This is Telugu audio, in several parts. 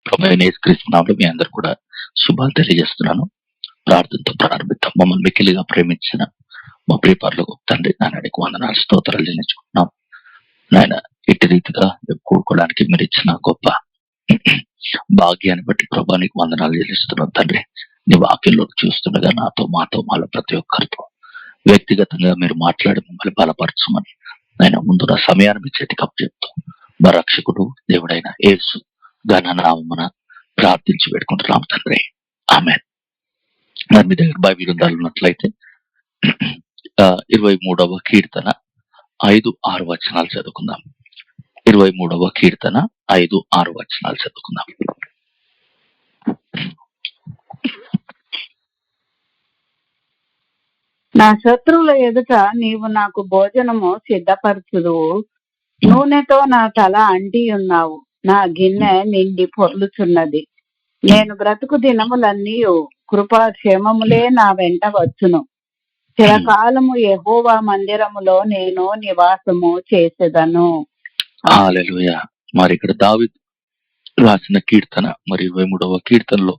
ప్రభువైన యేసుక్రీస్తు నామములో మీ అందరూ కూడా శుభాలు తెలియజేస్తున్నాను. ప్రార్థనతో ప్రారంభిద్దాం. మమ్మల్ని మిక్కిలిగా ప్రేమించిన మా ప్రియ పరలోకపు తండ్రి, నాయనకు వందనాలు స్తోత్రాలు చెల్లించుకుంటున్నాం. నాయన ఇట్టి రీతిగా మేము కూడుకోవడానికి మీరు ఇచ్చిన గొప్ప భాగ్యాన్ని బట్టి ప్రభా నీకు వందనాలు చెల్లిస్తున్నాం తండ్రి. నీ వాక్యంలో చూస్తుండగా నాతో మాలో ప్రతి ఒక్కరితో వ్యక్తిగతంగా మీరు మాట్లాడి మమ్మల్ని బలపరచమని ఆయన ముందు నా సమయాన్ని మీ చేతికి అప్పచెప్తూ మా రక్షకుడు దేవుడైన యేసు ఘననామమున ప్రార్థించి పెట్టుకుంటున్నాం తండ్రి. ఆమేన్. మరి మీ దగ్గర బైబిల్ గ్రంథాలు ఉన్నట్లయితే 23వ కీర్తన 5-6 వచనాలు చదువుకుందాం. 23వ కీర్తన 5-6 వచనాలు చదువుకుందాం. నా శత్రువుల ఎదుట నీవు నాకు భోజనము సిద్ధపరచుదువు. నూనెతో నా తల అంటి ఉన్నావు, నా గిన్నె నిండి పొర్లుచున్నది. నేను బ్రతుకు దినములన్నీ కృపాక్షేమములే నా వెంట వచ్చును. చిరకాలము యెహోవా మందిరములో నేను నివాసము చేసేదను. హల్లెలూయా. మరి ఇక్కడ దావీదు రాసిన కీర్తన మరి 23వ కీర్తనలో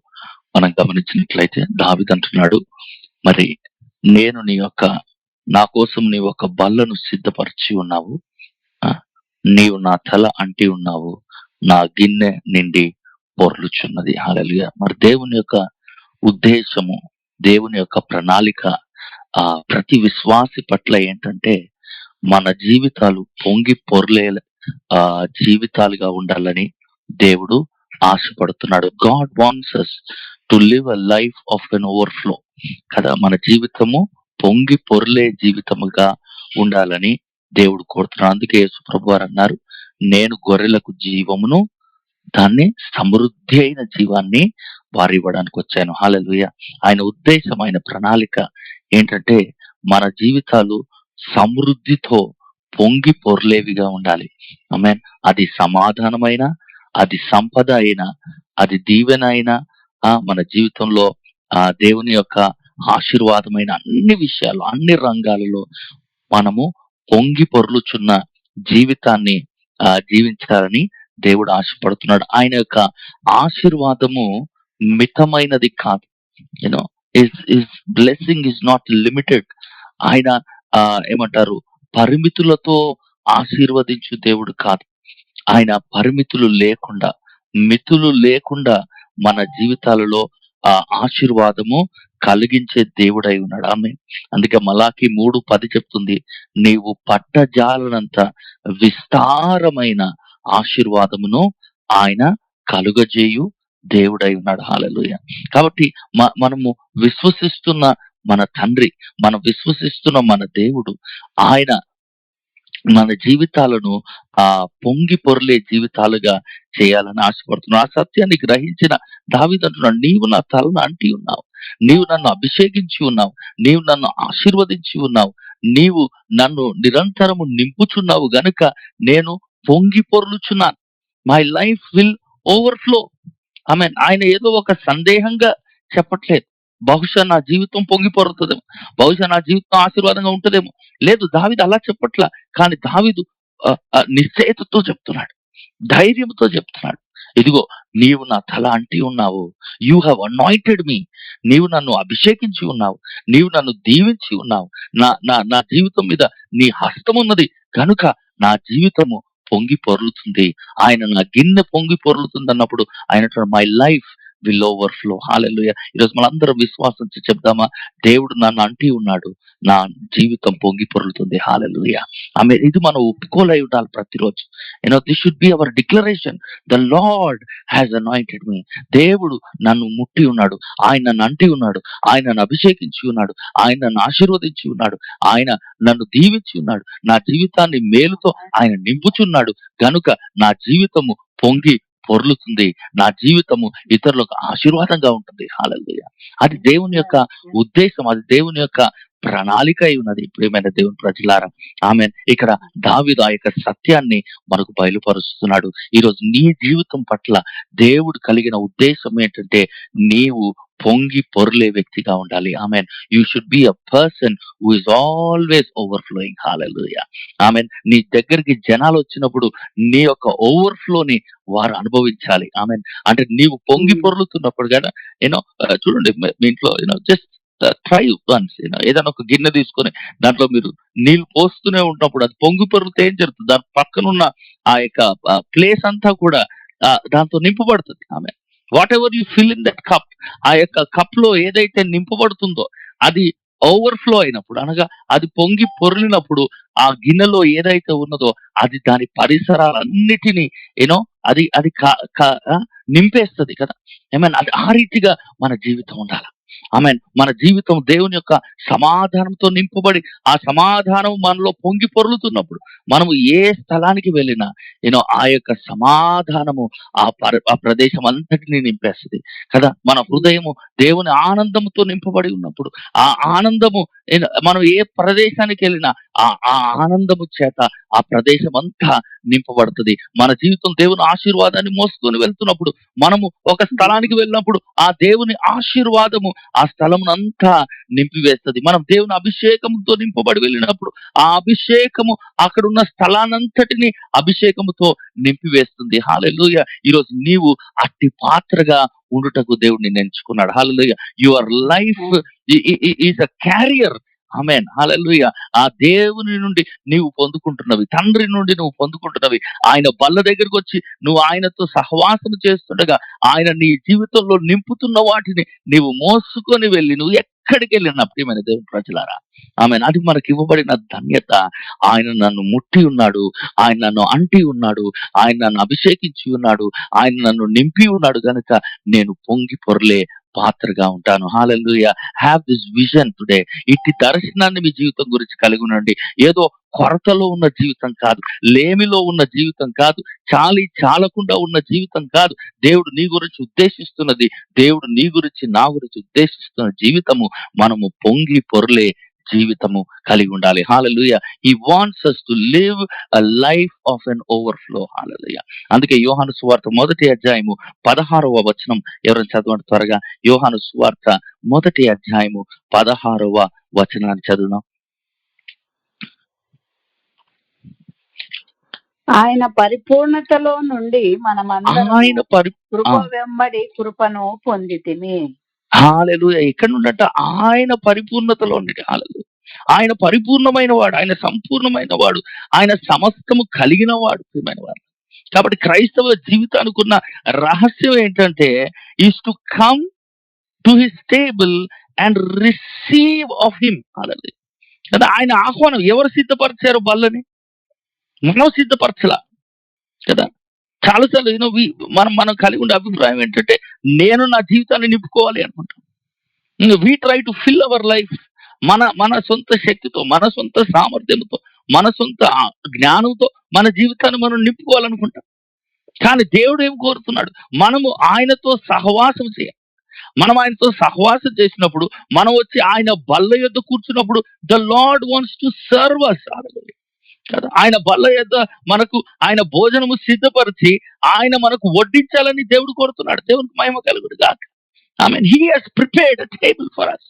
మనం గమనించినట్లయితే దావీదు అంటున్నాడు, మరి నేను నా కోసం నీ ఒక బల్లను సిద్ధపరిచి ఉన్నావు, నీవు నా తల అంటి ఉన్నావు, నా గిన్నె నిండి పొర్లుచున్నది. హల్లెలూయా. మరి దేవుని యొక్క ఉద్దేశము, దేవుని యొక్క ప్రణాళిక ప్రతి విశ్వాసి పట్ల ఏంటంటే మన జీవితాలు పొంగి పొర్లే జీవితాలుగా ఉండాలని దేవుడు ఆశపడుతున్నాడు. God wants us to live a life of an overflow కదా. మన జీవితము పొంగి పొర్లే జీవితముగా ఉండాలని దేవుడు కోరుతున్నాడు. అందుకే యేసు ప్రభువు వారు అన్నారు, నేను గొర్రెలకు జీవమును, దాన్ని సమృద్ధి అయిన జీవాన్ని వారు ఇవ్వడానికి వచ్చాను. హల్లెలూయా. ఆయన ఉద్దేశం, ఆయన ప్రణాళిక ఏంటంటే మన జీవితాలు సమృద్ధితో పొంగి పొర్లేవిగా ఉండాలి. ఆమేన్. అది సమాధానమైన, అది సంపద అయినా, అది దీవెన అయినా, మన జీవితంలో దేవుని యొక్క ఆశీర్వాదమైన అన్ని విషయాలు, అన్ని రంగాలలో మనము పొంగి పొర్లుచున్న జీవితాన్ని జీవించాలని దేవుడు ఆశపడుతున్నాడు. ఆయన యొక్క ఆశీర్వాదము మితమైనది కాదు. You know his blessing is not limited. ఆయన ఏమంటారు, పరిమితులతో ఆశీర్వదించు దేవుడు కాదు. ఆయన పరిమితులు లేకుండా, మితులు లేకుండా మన జీవితాలలో ఆశీర్వాదము కలిగించే దేవుడై ఉన్నాడు. ఆమె అందుకే మలాకి 3:10 చెప్తుంది, నీవు పట్టజాలనంత విస్తారమైన ఆశీర్వాదమును ఆయన కలుగజేయు దేవుడై ఉన్నాడు. హల్లెలూయా. కాబట్టి మనము విశ్వసిస్తున్న మన తండ్రి, మనం విశ్వసిస్తున్న మన దేవుడు, ఆయన మన జీవితాలను పొంగి పొర్లే జీవితాలుగా చేయాలని ఆశపడుతున్నాడు. ఆ సత్యాన్ని గ్రహించిన దావీదు అంటున్నాడు, నీవు నా తలను అంటి ఉన్నావు, నీవు నన్ను అభిషేకించి ఉన్నావు, నీవు నన్ను ఆశీర్వదించి ఉన్నావు, నీవు నన్ను నిరంతరము నింపుచున్నావు గనుక నేను పొంగి పొర్లుచున్నాను. My life will overflow. ఆమేన్. ఆయన ఏదో ఒక సందేహంగా చెప్పట్లేదు, బహుశా నా జీవితం పొంగి పొరుతుందేమో, బహుశా నా జీవితం ఆశీర్వాదంగా ఉంటుందేమో. లేదు, దావీదు అలా చెప్పట్లా. కానీ దావీదు నిశ్చయతతో చెప్తున్నాడు, ధైర్యంతో చెప్తున్నాడు, ఇదిగో నీవు నా తల అంటి ఉన్నావు, యూ హ్యావ్ అనాయింటెడ్ మీ, నీవు నన్ను అభిషేకించి ఉన్నావు, నీవు నన్ను దీవించి ఉన్నావు, నా జీవితం మీద నీ హస్తం ఉన్నది కనుక నా జీవితము పొంగి పొర్లుతుంది. ఆయన నా గిన్నె పొంగి పొర్లుతుంది అన్నప్పుడు ఆయన మై లైఫ్ విల్ ఓవర్ఫ్లో. హల్లెలూయా. ఈరోజు మనందరం విశ్వాసం చెప్దామా, దేవుడు నన్ను అంటి ఉన్నాడు, నా జీవితం పొంగి పొర్లుతుంది. హల్లెలూయా. ఇది మనం ఒప్పుకోలై ఉండాలి ప్రతిరోజు. This should be our declaration, the lord has anointed మీ. దేవుడు నన్ను ముట్టి ఉన్నాడు, ఆయన నన్ను అంటి ఉన్నాడు, ఆయన నన్ను అభిషేకించి ఉన్నాడు, ఆయన నన్ను ఆశీర్వదించి ఉన్నాడు, ఆయన నన్ను దీవించి ఉన్నాడు, నా జీవితాన్ని మేలుతో ఆయన నింపుచున్నాడు గనుక నా జీవితము పొంగి పొర్లుతుంది, నా జీవితము ఇతరులకు ఆశీర్వాదంగా ఉంటుంది. హల్లెలూయా. అది దేవుని యొక్క ఉద్దేశం, అది దేవుని యొక్క ప్రణాళిక అయి ఉన్నది. ప్రియమైన దేవుని ప్రజలారా, ఆమేన్. ఇక్కడ దావీదు ఆ యొక్క సత్యాన్ని మనకు బయలుపరుస్తున్నాడు. ఈరోజు నీ జీవితం పట్ల దేవుడు కలిగిన ఉద్దేశం ఏంటంటే నీవు పొంగి పొర్లే వ్యక్తిగా ఉండాలి. Amen. You should be a person who is always overflowing. Hallelujah. Amen. నీ దగ్గరికి జనాలు వచ్చినప్పుడు నీ యొక్క ఓవర్ఫ్లోని వారు అనుభవించాలి. ఆమెన్. అంటే నీవు పొంగి పొర్లుతున్నప్పుడు కదా చూడండి, మీ ఇంట్లో జస్ట్ ట్రై వన్స్. ఏదైనా ఒక గిన్నె తీసుకొని దాంట్లో మీరు నీళ్లు పోస్తూనే ఉన్నప్పుడు అది పొంగి పొర్లితే ఏం జరుగుతుంది? దాని పక్కనున్న ఆ యొక్క ప్లేస్ అంతా కూడా దాంతో నింపబడుతుంది. ఆమె what ever you fill in that cup, ఆ యొక్క కప్ లో ఏదైతే నింపబడుతుందో అది ఓవర్ఫ్లో అయినప్పుడు, అనగా అది పొంగి పొర్లినప్పుడు ఆ గిన్నెలో ఏదైతే ఉన్నదో అది దాని పరిసరాలన్నిటినీ యూనో అది అది నింపేస్తుంది కదా. ఏమైనా అది ఆ రీతిగా మన జీవితం ఉండాలి. ఆమెన్. మన జీవితం దేవుని యొక్క సమాధానంతో నింపబడి ఆ సమాధానం మనలో పొంగి పొర్లుతున్నప్పుడు మనము ఏ స్థలానికి వెళ్ళినా ఆ యొక్క సమాధానము ఆ ప్రదేశం అంతటిని నింపేస్తుంది కదా. మన హృదయము దేవుని ఆనందంతో నింపబడి ఉన్నప్పుడు ఆ ఆనందము మనం ఏ ప్రదేశానికి వెళ్ళినా ఆ ఆనందము చేత ఆ ప్రదేశం అంతా నింపబడుతుంది. మన జీవితం దేవుని ఆశీర్వాదాన్ని మోసుకొని వెళ్తున్నప్పుడు మనము ఒక స్థలానికి వెళ్ళినప్పుడు ఆ దేవుని ఆశీర్వాదము ఆ స్థలమునంతా నింపివేస్తుంది. మనం దేవుని అభిషేకంతో నింపబడి వెళ్ళినప్పుడు ఆ అభిషేకము అక్కడున్న స్థలానంతటిని అభిషేకముతో నింపివేస్తుంది. హల్లెలూయా. ఈరోజు నీవు అట్టి పాత్రగా ఉండుటకు దేవుడు నిన్ను ఎంచుకున్నాడు. హల్లెలూయా. Your life is a carrier. ఆమేన్. హల్లెలూయా. ఆ దేవుని నుండి నీవు పొందుకుంటున్నవి, తండ్రి నుండి నువ్వు పొందుకుంటున్నవి, ఆయన బల్ల దగ్గరకు వచ్చి నువ్వు ఆయనతో సహవాసం చేస్తుండగా ఆయన నీ జీవితంలో నింపుతున్న వాటిని నీవు మోసుకొని వెళ్ళి నువ్వు ఎక్కడికి వెళ్ళినా ప్రియమైన దేవుని ప్రజలారా, ఆమెన్, అది మనకి ఇవ్వబడిన ధన్యత. ఆయన నన్ను ముట్టి ఉన్నాడు, ఆయన నన్ను అంటి ఉన్నాడు, ఆయన నన్ను అభిషేకించి ఉన్నాడు, ఆయన నన్ను నింపి ఉన్నాడు కనుక నేను పొంగి పొర్లే పాత్రగా ఉంటాను. హల్లెలూయా. Have this vision today. ఇట్టి దర్శనాన్ని మీ జీవితం గురించి కలిగి ఉండండి. ఏదో కొరతలో ఉన్న జీవితం కాదు, లేమిలో ఉన్న జీవితం కాదు, చాలకుండా ఉన్న జీవితం కాదు. దేవుడు నీ గురించి ఉద్దేశిస్తున్నది, దేవుడు నీ గురించి నా గురించి ఉద్దేశిస్తున్న జీవితము మనము పొంగి పొర్లే జీవితము కలిగి ఉండాలి. హల్లెలూయా. He wants us to live a life of an overflow. హల్లెలూయా. అందుకే యోహాను సువార్త 1వ అధ్యాయము 16వ వచనం ఎవరైనా చదవండి త్వరగా. యోహాను సువార్త 1వ అధ్యాయము 16వ వచనాన్ని చదువుదాం. ఆయన పరిపూర్ణతలో నుండి మనమందరం కృప వెంబడి కృపను పొందితిమి. హల్లెలూయా. ఎక్కడ నుండంట? ఆయన పరిపూర్ణతలో నుండి. హల్లెలూయా. ఆయన పరిపూర్ణమైన వాడు, ఆయన సంపూర్ణమైన వాడు, ఆయన సమస్తము కలిగిన వాడు ప్రియమైన వాడు. కాబట్టి క్రైస్తవ జీవితానికి ఉన్న రహస్యం ఏంటంటే is to come to his table and receive of him. హల్లెలూయా. కదా. ఆయన ఆహ్వానం ఎవరు సిద్ధపరిచారు? బల్లని మనం సిద్ధపరచలా కదా. చాలాసార్లు మనం కలిగి ఉండే అభిప్రాయం ఏంటంటే నేను నా జీవితాన్ని నింపుకోవాలి అనుకుంటాం. We try to fill our life మన సొంత శక్తితో, మన సొంత సామర్థ్యంతో, మన సొంత జ్ఞానంతో మన జీవితాన్ని మనం నింపుకోవాలనుకుంటాం. కానీ దేవుడు ఏం కోరుతున్నాడు? మనము ఆయనతో సహవాసం చేయాలి. మనం ఆయనతో సహవాసం చేసినప్పుడు, మనం వచ్చి ఆయన బల్ల యొద్ద కూర్చున్నప్పుడు the Lord wants to serve us. కదా. ఆయన బల్ల యొద్ద మనకు ఆయన భోజనము సిద్ధపరిచి ఆయన మనకు వడ్డించాలని దేవుడు కోరుతున్నాడు. దేవునికి మహిమ కలుగును గాక. ఆమేన్. He has prepared a table for us.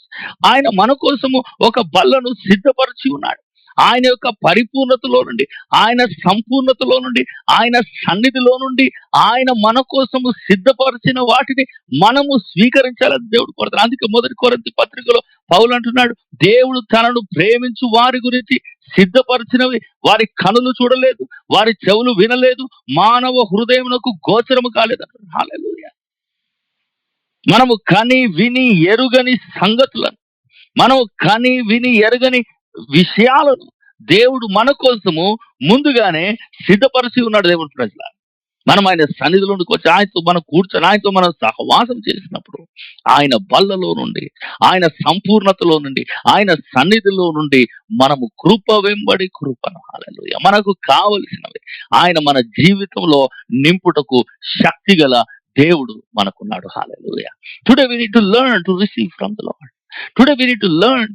ఆయన మన కోసము ఒక బల్లను సిద్ధపరిచి ఉన్నాడు. ఆయన యొక్క పరిపూర్ణతలో నుండి, ఆయన సంపూర్ణతలో నుండి, ఆయన సన్నిధిలో నుండి ఆయన మన కోసము సిద్ధపరిచిన వాటిని మనము స్వీకరించాలని దేవుడు కోరుతాడు. అందుకే 1 కొరింథీ పత్రికలో పౌలు అంటున్నాడు, దేవుడు తనను ప్రేమించు వారి గురించి సిద్ధపరిచినవి వారి కనులు చూడలేదు, వారి చెవులు వినలేదు, మానవ హృదయమునకు గోచరము కాలేదు. హల్లెలూయా. మనము కని విని ఎరుగని సంగతులను, మనము కని విని ఎరుగని విషయాలను దేవుడు మన కోసము ముందుగానే సిద్ధపరిచి ఉన్నాడు. దేవుడు ప్రజల మనం ఆయన సన్నిధిలోనికి వచ్చి ఆయనతో మనం కూర్చొని ఆయనతో మనం సహవాసం చేసినప్పుడు ఆయన బల్లలో నుండి, ఆయన సంపూర్ణతలో నుండి, ఆయన సన్నిధిలో నుండి మనము కృప వెంబడి కృపను, హల్లెలూయా, మనకు కావలసినవి ఆయన మన జీవితంలో నింపుటకు శక్తిగల దేవుడు మనకున్నాడు. హల్లెలూయా. Today we need to learn to receive from the Lord. Today we need to learn,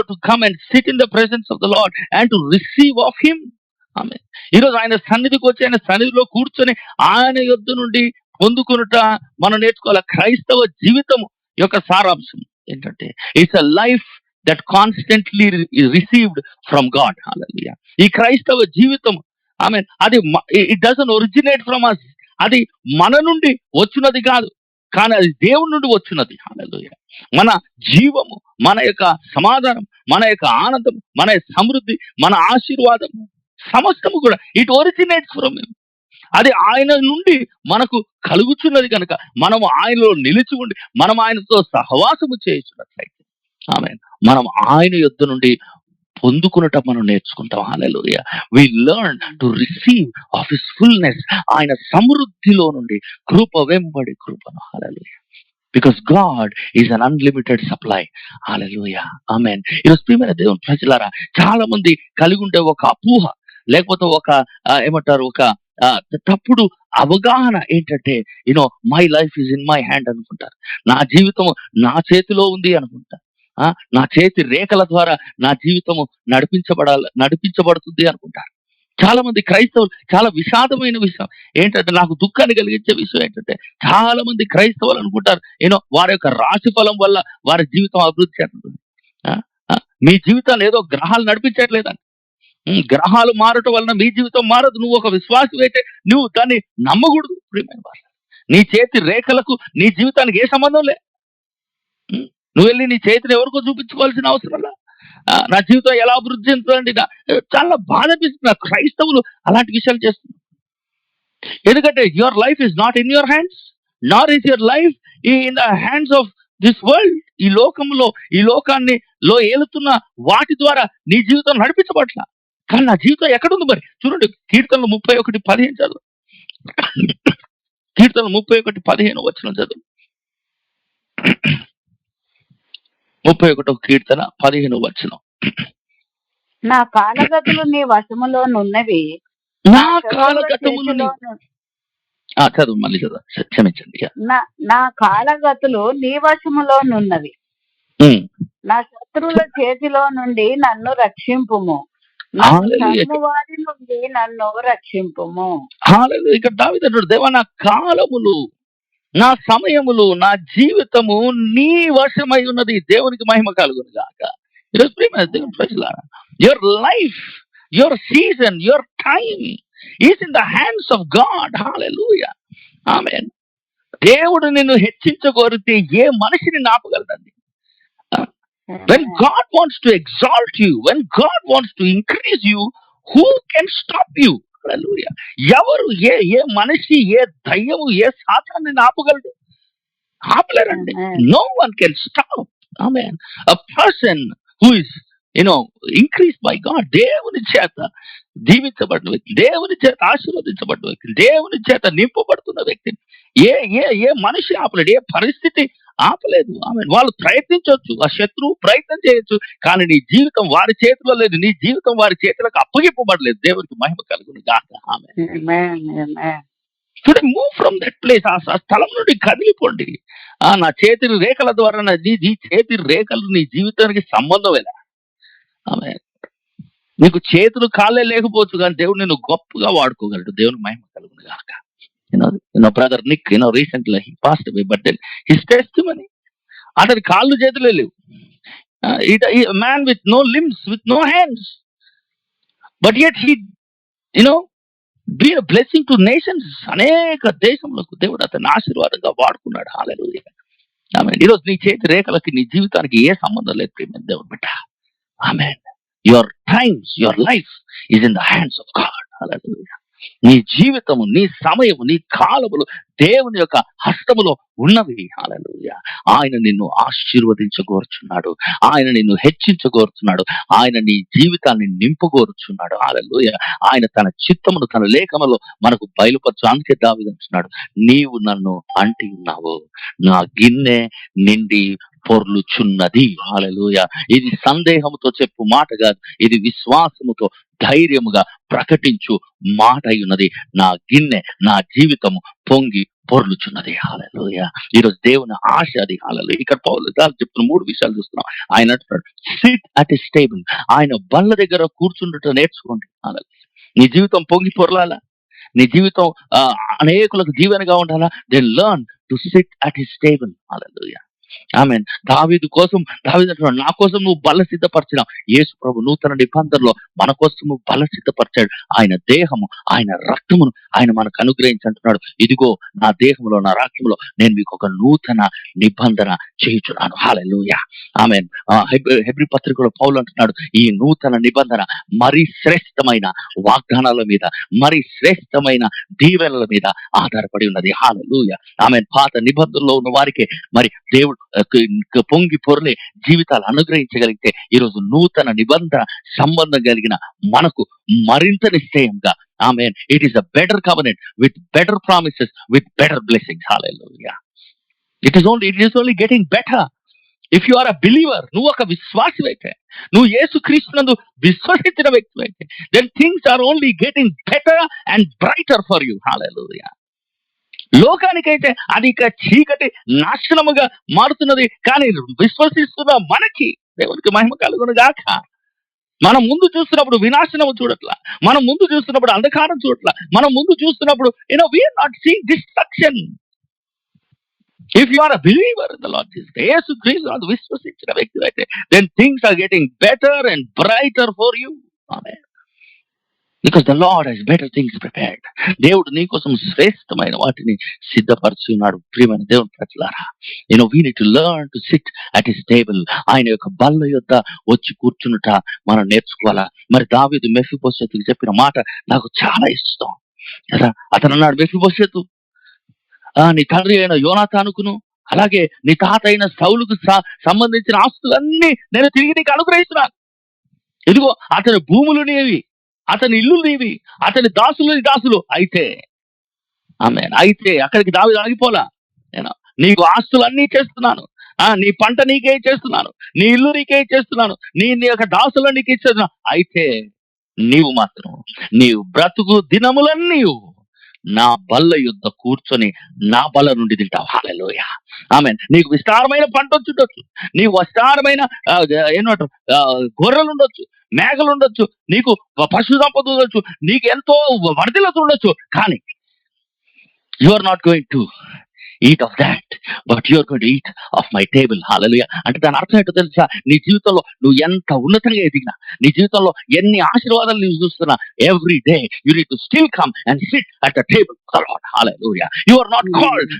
to come and sit in the presence of the Lord and to receive of him. ఆమేన్. ఈరోజు ఆయన సన్నిధికి వచ్చి ఆయన సన్నిధిలో కూర్చొని ఆయన యొద్ద నుండి పొందుకునుట మనం నేర్చుకోవాలి. క్రైస్తవ జీవితము యొక్క సారాంశం ఏంటంటే it's a life that constantly received from God. హల్లెలూయా. ఈ క్రైస్తవ జీవితం అది it doesn't originate from us. అది మన నుండి వచ్చినది కాదు, కానీ అది దేవుడి నుండి వచ్చినది. హల్లెలూయా. మన జీవము, మన యొక్క సమాధానం, మన యొక్క ఆనందం, మన యొక్క సమృద్ధి, మన ఆశీర్వాదము సమస్తము కూడా ఇట్ ఒరిజినేట్స్ ఫ్రమ్ హిమ్. అది ఆయన నుండి మనకు కలుగుతున్నది కనుక మనము ఆయనలో నిలిచి ఉండి మనం ఆయనతో సహవాసము చేయించున్నట్లయితే మనం ఆయన యొద్ద నుండి పొందుకున్నట మనం నేర్చుకుంటాం. హల్లెలూయా. We learn to receive of his fullness. ఆయన సమృద్ధిలో నుండి కృప వెంబడి కృపను. హల్లెలూయా. Because God is an unlimited supply. హల్లెలూయా. ఆమేన్. ఈరోజు ప్రియమైన దేవుని ప్రజలారా, చాలా మంది కలిగి ఉండే ఒక అపోహ, లేకపోతే ఒక ఏమంటారు, ఒక తప్పుడు అవగాహన ఏంటంటే, my life is in my hand అనుకుంటారు. నా జీవితం నా చేతిలో ఉంది అనుకుంటారు. నా చేతి రేఖల ద్వారా నా జీవితము నడిపించబడుతుంది అనుకుంటారు. చాలా మంది క్రైస్తవులు చాలా విషాదమైన విషయం ఏంటంటే, నాకు దుఃఖాన్ని కలిగించే విషయం ఏంటంటే, చాలా మంది క్రైస్తవులు అనుకుంటారు వారి యొక్క రాశి ఫలం వల్ల వారి జీవితం అభివృద్ధి చెందుతుంది. మీ జీవితాన్ని ఏదో గ్రహాలు నడిపించట్లేదండి. గ్రహాలు మారటం వలన మీ జీవితం మారదు. నువ్వు ఒక విశ్వాసం అయితే నువ్వు దాన్ని నమ్మకూడదు. నీ చేతి రేఖలకు నీ జీవితానికి ఏ సంబంధం లే. నువ్వు వెళ్ళి నీ చేతిని ఎవరికో చూపించుకోవాల్సిన అవసరం లే. నా జీవితం ఎలా అభివృద్ధి చెందుతుందండి, చాలా బాధ అనిపిస్తుంది. క్రైస్తవులు అలాంటి విషయాలు చేస్తున్నారు. ఎందుకంటే your life is not in your hands, not is your life in the hands of this world. ఈ లోకంలో, ఈ లోకాన్ని ఏలుతున్న వాటి ద్వారా నీ జీవితం నడిపించబట్ల. కానీ నా జీవితం ఎక్కడుంది మరి? చూడండి, కీర్తనలు 31:15 చదువు. కీర్తనలు 31:15 వచనం చదువు. 31 కీర్తన 15 వచనం. నా కాలగతులు నీ వశములోనున్నవి, నా కాలగతములు చదువు, మళ్ళీ చదువు, క్షమించండి. నా కాలగతులు నీ వశములోనున్నవి, నా శత్రువుల చేతిలో నుండి నన్ను రక్షింపుము, వారి నుండి నన్ను రక్షింపుము. ఇక్కడ దావీదు అంటాడు, దేవా నా కాలములు, నా సమయములు, నా జీవితము నీ వశమై ఉన్నది. దేవునికి మహిమ కలుగును గాక. ఈరోజు ప్రియమైన దేవుని ప్రజలారా, your life, your season, your time is in the hands of God. హల్లెలూయా. ఆమేన్. దేవుడు నిన్ను హెచ్చించగోరితే ఏ మనిషిని ఆపగలడండి? When God wants to exalt you, when God wants to increase you, who can stop you? Hallelujah. ఎవరు, ఏ మనిషి, ఏ దయ్యము, ఏ సాతాన్ని ఆపగలడు? ఆపలేరండి. No one can stop. Amen. A person who is increased by God, దేవుని చేత దీవించబడిన వ్యక్తి, దేవుని చేత ఆశీర్వదించబడిన వ్యక్తి, దేవుని చేత నింపబడుతున్న వ్యక్తిని ఏ మనిషి ఆపలేడు, ఏ పరిస్థితి ఆపలేదు. వాళ్ళు ప్రయత్నించవచ్చు, ఆ శత్రువు ప్రయత్నం చేయొచ్చు, కానీ నీ జీవితం వారి చేతిలో లేదు, నీ జీవితం వారి చేతులకు అప్పగింపబడలేదు. దేవునికి మహిమ కలుగును గాక. Move from that place. ఆ స్థలం నుండి కదిలిపోండి. నా చేతి రేఖల ద్వారా నీ చేతి రేఖలు నీ జీవితానికి సంబంధం ఎలా? నీకు చేతులు కాళ్ళే లేకపోవచ్చు, కానీ దేవుడు నిన్ను గొప్పగా వాడుకోగలడు. దేవుని మహిమ కలుగును గాక. brother Nick, recently he passed away, but then his testimony, అతని కాళ్ళు చేతులే లేవు. A man with no limbs, with no hands, but yet he been a blessing to nations. అనేక దేశములకు దేవుడు అతన్ని ఆశీర్వాదంగా వాడుకున్నాడు. హల్లెలూయా. ఆమేన్. ఈరోజు నీ చేతి రేఖలకి నీ జీవితానికి ఏ సంబంధం లేదు ప్రియమైన దేవుని బిడ్డ. ఆమేన్. Your times, your life is in the hands of God. హల్లెలూయా. నీ జీవితము, నీ సమయము, నీ కాలములు దేవుని యొక్క హస్తములో ఉన్నవి. హల్లెలూయా. ఆయన నిన్ను ఆశీర్వదించగోరుచున్నాడు, ఆయన నిన్ను హెచ్చించగోరుచున్నాడు, ఆయన నీ జీవితాన్ని నింపగోరుచున్నాడు. హల్లెలూయా. ఆయన తన చిత్తమును తన లేఖనలో మనకు బయలుపరచు. అందుకే దావీదు అంటున్నాడు, నీవు నన్ను అంటి ఉన్నావు, నా గిన్నె నిండి పొర్లుచున్నది. హల్లెలూయా. ఇది సందేహముతో చెప్పు మాట కాదు, ఇది విశ్వాసముతో ధైర్యముగా ప్రకటించు మాట అయి ఉన్నది. నా గిన్నె, నా జీవితము పొంగి పొర్లుచున్నది. హల్లెలూయా. ఈరోజు దేవుని ఆశ అది. హల్లెలూయా. ఇక్కడ పౌలు చెప్తున్న 3 విషయాలు చూస్తున్నాం. ఆయన అంటున్నాడు, సిట్ అట్ ఎ టేబుల్. ఆయన బల్ల దగ్గర కూర్చుండట నేర్చుకోండి. హల్లెలూయా. నీ జీవితం పొంగి పొరలాలా, నీ జీవితం అనేకులకు దీవెనగా ఉండాలా, then learn to sit at his table. Hallelujah. Amen. దావీదు అంటున్నాడు, నా కోసం నువ్వు బల్ల సిద్ధపరిచినావు. యేసు ప్రభు నూతన నిబంధనలో మన కోసం బల్ల సిద్ధపరిచాడు. ఆయన దేహము, ఆయన రక్తమును ఆయన మనకు అనుగ్రహించి అంటున్నాడు, ఇదిగో నా దేహంలో నా రక్తంలో నేను మీకు ఒక నూతన నిబంధన చేయుచున్నాను. హల్లెలూయా. ఆమెన్. హెబ్రీ పత్రికలో పౌలు అంటున్నాడు, ఈ నూతన నిబంధన మరి శ్రేష్టమైన వాగ్దానాల మీద, మరి శ్రేష్టమైన దీవెనల మీద ఆధారపడి ఉన్నది. హల్లెలూయా. ఆమెన్. పాత నిబంధనలో ఉన్న వారికి మరి దేవుడు పొంగి పొరలే జీవితాలు అనుగ్రహించగలిగితే, ఈరోజు నూతన నిబంధన సంబంధం కలిగిన మనకు మరింత నిశ్చయంగా, ఆమేన్, it is a better covenant with better promises with better blessings. హల్లెలూయా. It is only getting better if you are a believer. నువ్వు ఒక విశ్వాసి అయితే, నువ్వు యేసు క్రీస్తునందు విశ్వసించిన వ్యక్తి అయితే, then things are only getting better and brighter for you. హల్లెలూయా. లోకానికైతే అది ఇక చీకటి నాశనముగా మారుతున్నది, కానీ విశ్వసిస్తున్న మనకి దేవునికి మహిమ కలుగును గాక. మనం ముందు చూస్తున్నప్పుడు వినాశనము చూడట్లా, మనం ముందు చూస్తున్నప్పుడు అంధకారం చూడట్లా, మనం ముందు చూస్తున్నప్పుడు we're not seeing destruction. If you are a believer in the Lord Jesus, యేసు క్రీస్తునందు విశ్వసించిన వ్యక్తి అయితే, then things are getting better and brighter for you. ఆమేన్. Because the Lord has better things prepared. దేవుడు నీ కోసం శ్రేష్టమైన వాటిని సిద్ధపరుచున్నాడు. ప్రియమైన దేవుని ప్రజలారా, we need to learn to sit at his table. ఆయన యొక్క బల్ల యొద్ద వచ్చి కూర్చునుట మనం నేర్చుకోవాలా. మరి దావీదు మెఫీబోషెతుకు చెప్పిన మాట నాకు చాలా ఇష్టం కదా. అతను అన్నాడు, మెఫీబోషెతు, నీ తండ్రి అయిన యోనాతానుకును అలాగే నీ తాత అయిన సౌలుకు సంబంధించిన ఆస్తులన్నీ నేను తిరిగి నీకు అనుగ్రహిస్తున్నాను. ఇదిగో అతని భూములు నీవి, అతని ఇల్లు నీవి, అతని దాసులు అయితే. ఆమేన్. అయితే అక్కడికి దావీదు ఆగిపోలా. నేను నీకు ఆస్తులన్నీ చేస్తున్నాను, నీ పంట నీకే చేస్తున్నాను, నీ ఇల్లు నీకే చేస్తున్నాను, నీ యొక్క దాసులు నీకు ఇచ్చేస్తున్నాను. అయితే నీవు బ్రతుకు దినములన్నీ నా బల్ల యుద్ధ కూర్చొని నా బల్ల నుండి తింటావు. హల్లెలూయా. ఆమేన్. నీకు విస్తారమైన పంట వచ్చుండొచ్చు, నీకు విస్తారమైన గొర్రెలు ఉండొచ్చు, మేకలు ఉండొచ్చు, నీకు పశు సంపద ఉండొచ్చు, నీకు ఎంతో వర్ధిల్లత ఉండొచ్చు, కానీ you are not going to eat of that, but you are going to eat of my table. Hallelujah. అంటే దాని అర్థం ఏంటో తెలుసా? నీ జీవితంలో నువ్వు ఎంత ఉన్నతంగా ఎదిగినా, నీ జీవితంలో ఎన్ని ఆశీర్వాదాలు నువ్వు చూస్తున్నా, every day you need to still come and sit at the table of the Lord. హల్లెలూయా. You are not called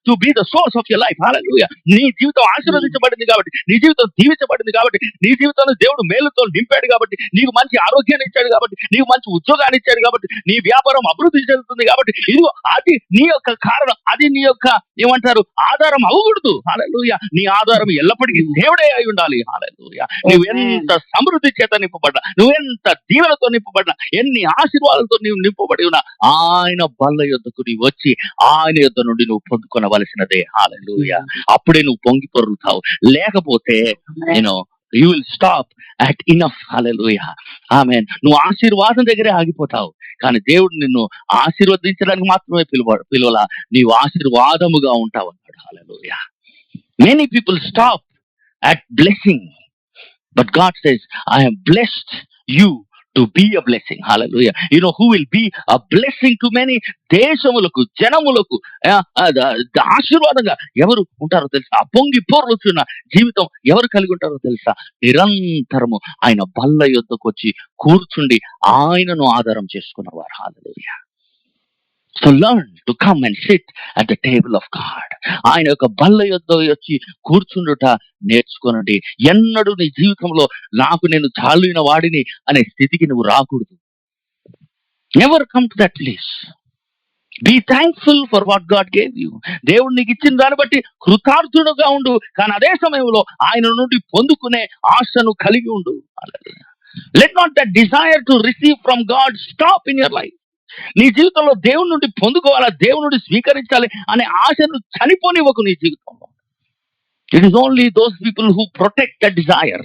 to be the source of your life. హల్లెలూయా. నీ జీవితం ఆశీర్వదించబడింది కాబట్టి, నీ జీవితం దీవించబడింది కాబట్టి, నీ జీవితంలో దేవుడు మేలుతో నింపాడు కాబట్టి, నీకు మంచి ఆరోగ్యాన్ని ఇచ్చాడు కాబట్టి, నీకు మంచి ఉద్యోగాన్ని ఇచ్చాడు కాబట్టి, నీ వ్యాపారం అభివృద్ధి చెందుతుంది కాబట్టి, ఇదిగో అది నీ యొక్క కారణం, అది నీ యొక్క ఆధారం అవ్వకూడదు. హల్లెలూయా. నీ ఆధారం ఎల్లప్పటికీ దేవుడే అయి ఉండాలి. హల్లెలూయా. నువ్వెంత సమృద్ధి చేత నింపబడ్డా, నువ్వెంత దీవెనతో నింపబడ్డా, ఎన్ని ఆశీర్వాదాలతో నీవు నింపబడి ఉన్నా, ఆయన బల్ల యొద్దకు నీవు వచ్చి ఆయన యొద్ద నుండి నువ్వు పొందుకొనవలసినదే. హల్లెలూయా. అప్పుడే నువ్వు పొంగి పొర్లుతావు. లేకపోతే you will stop at enough. Hallelujah. Amen. నువ్వు ఆశీర్వాదం దగ్గరే ఆగిపోతావు, కానీ దేవుడు నిన్ను ఆశీర్వదించడానికి మాత్రమే పిలువలా, నీవు ఆశీర్వాదముగా ఉంటావు అన్నాడు. Hallelujah. Many people stop at blessing, but God says, I have blessed you to be a blessing. Hallelujah. Who will be a blessing to many? దేశములకు, జనములకు ఆశీర్వాదంగా ఎవరు ఉంటారో తెలుసా? పొంగి పోర్లుచున్న జీవితం ఎవరు కలిగి ఉంటారో తెలుసా? నిరంతరము ఆయన బల్ల యొద్దకు వచ్చి కూర్చుండి ఆయనను ఆధారం చేసుకున్నవారు. హల్లెలూయా. So learn to come and sit at the table of God. ఆయన యొక్క బల్ల యొద్ద వచ్చి కూర్చుండుట నేర్చుకోనండి. ఎన్నడూ నీ జీవితంలో నేను చాలిన వాడిని అనే స్థితికి నువ్వు రాకూడదు. Never come to that place. Be thankful for what God gave you. దేవుడు నీకు ఇచ్చిన దాన్ని బట్టి కృతార్థుడుగా ఉండు, కానీ అదే సమయంలో ఆయన నుండి పొందుకునే ఆశను కలిగి ఉండు. Let not that desire to receive from God stop in your life. నీ జీవితంలో దేవుని నుండి పొందుకోవాలా, దేవుని నుండి స్వీకరించాలి అనే ఆశను చనిపోనివ్వకు నీ జీవితంలో. It is only those people who protect the desire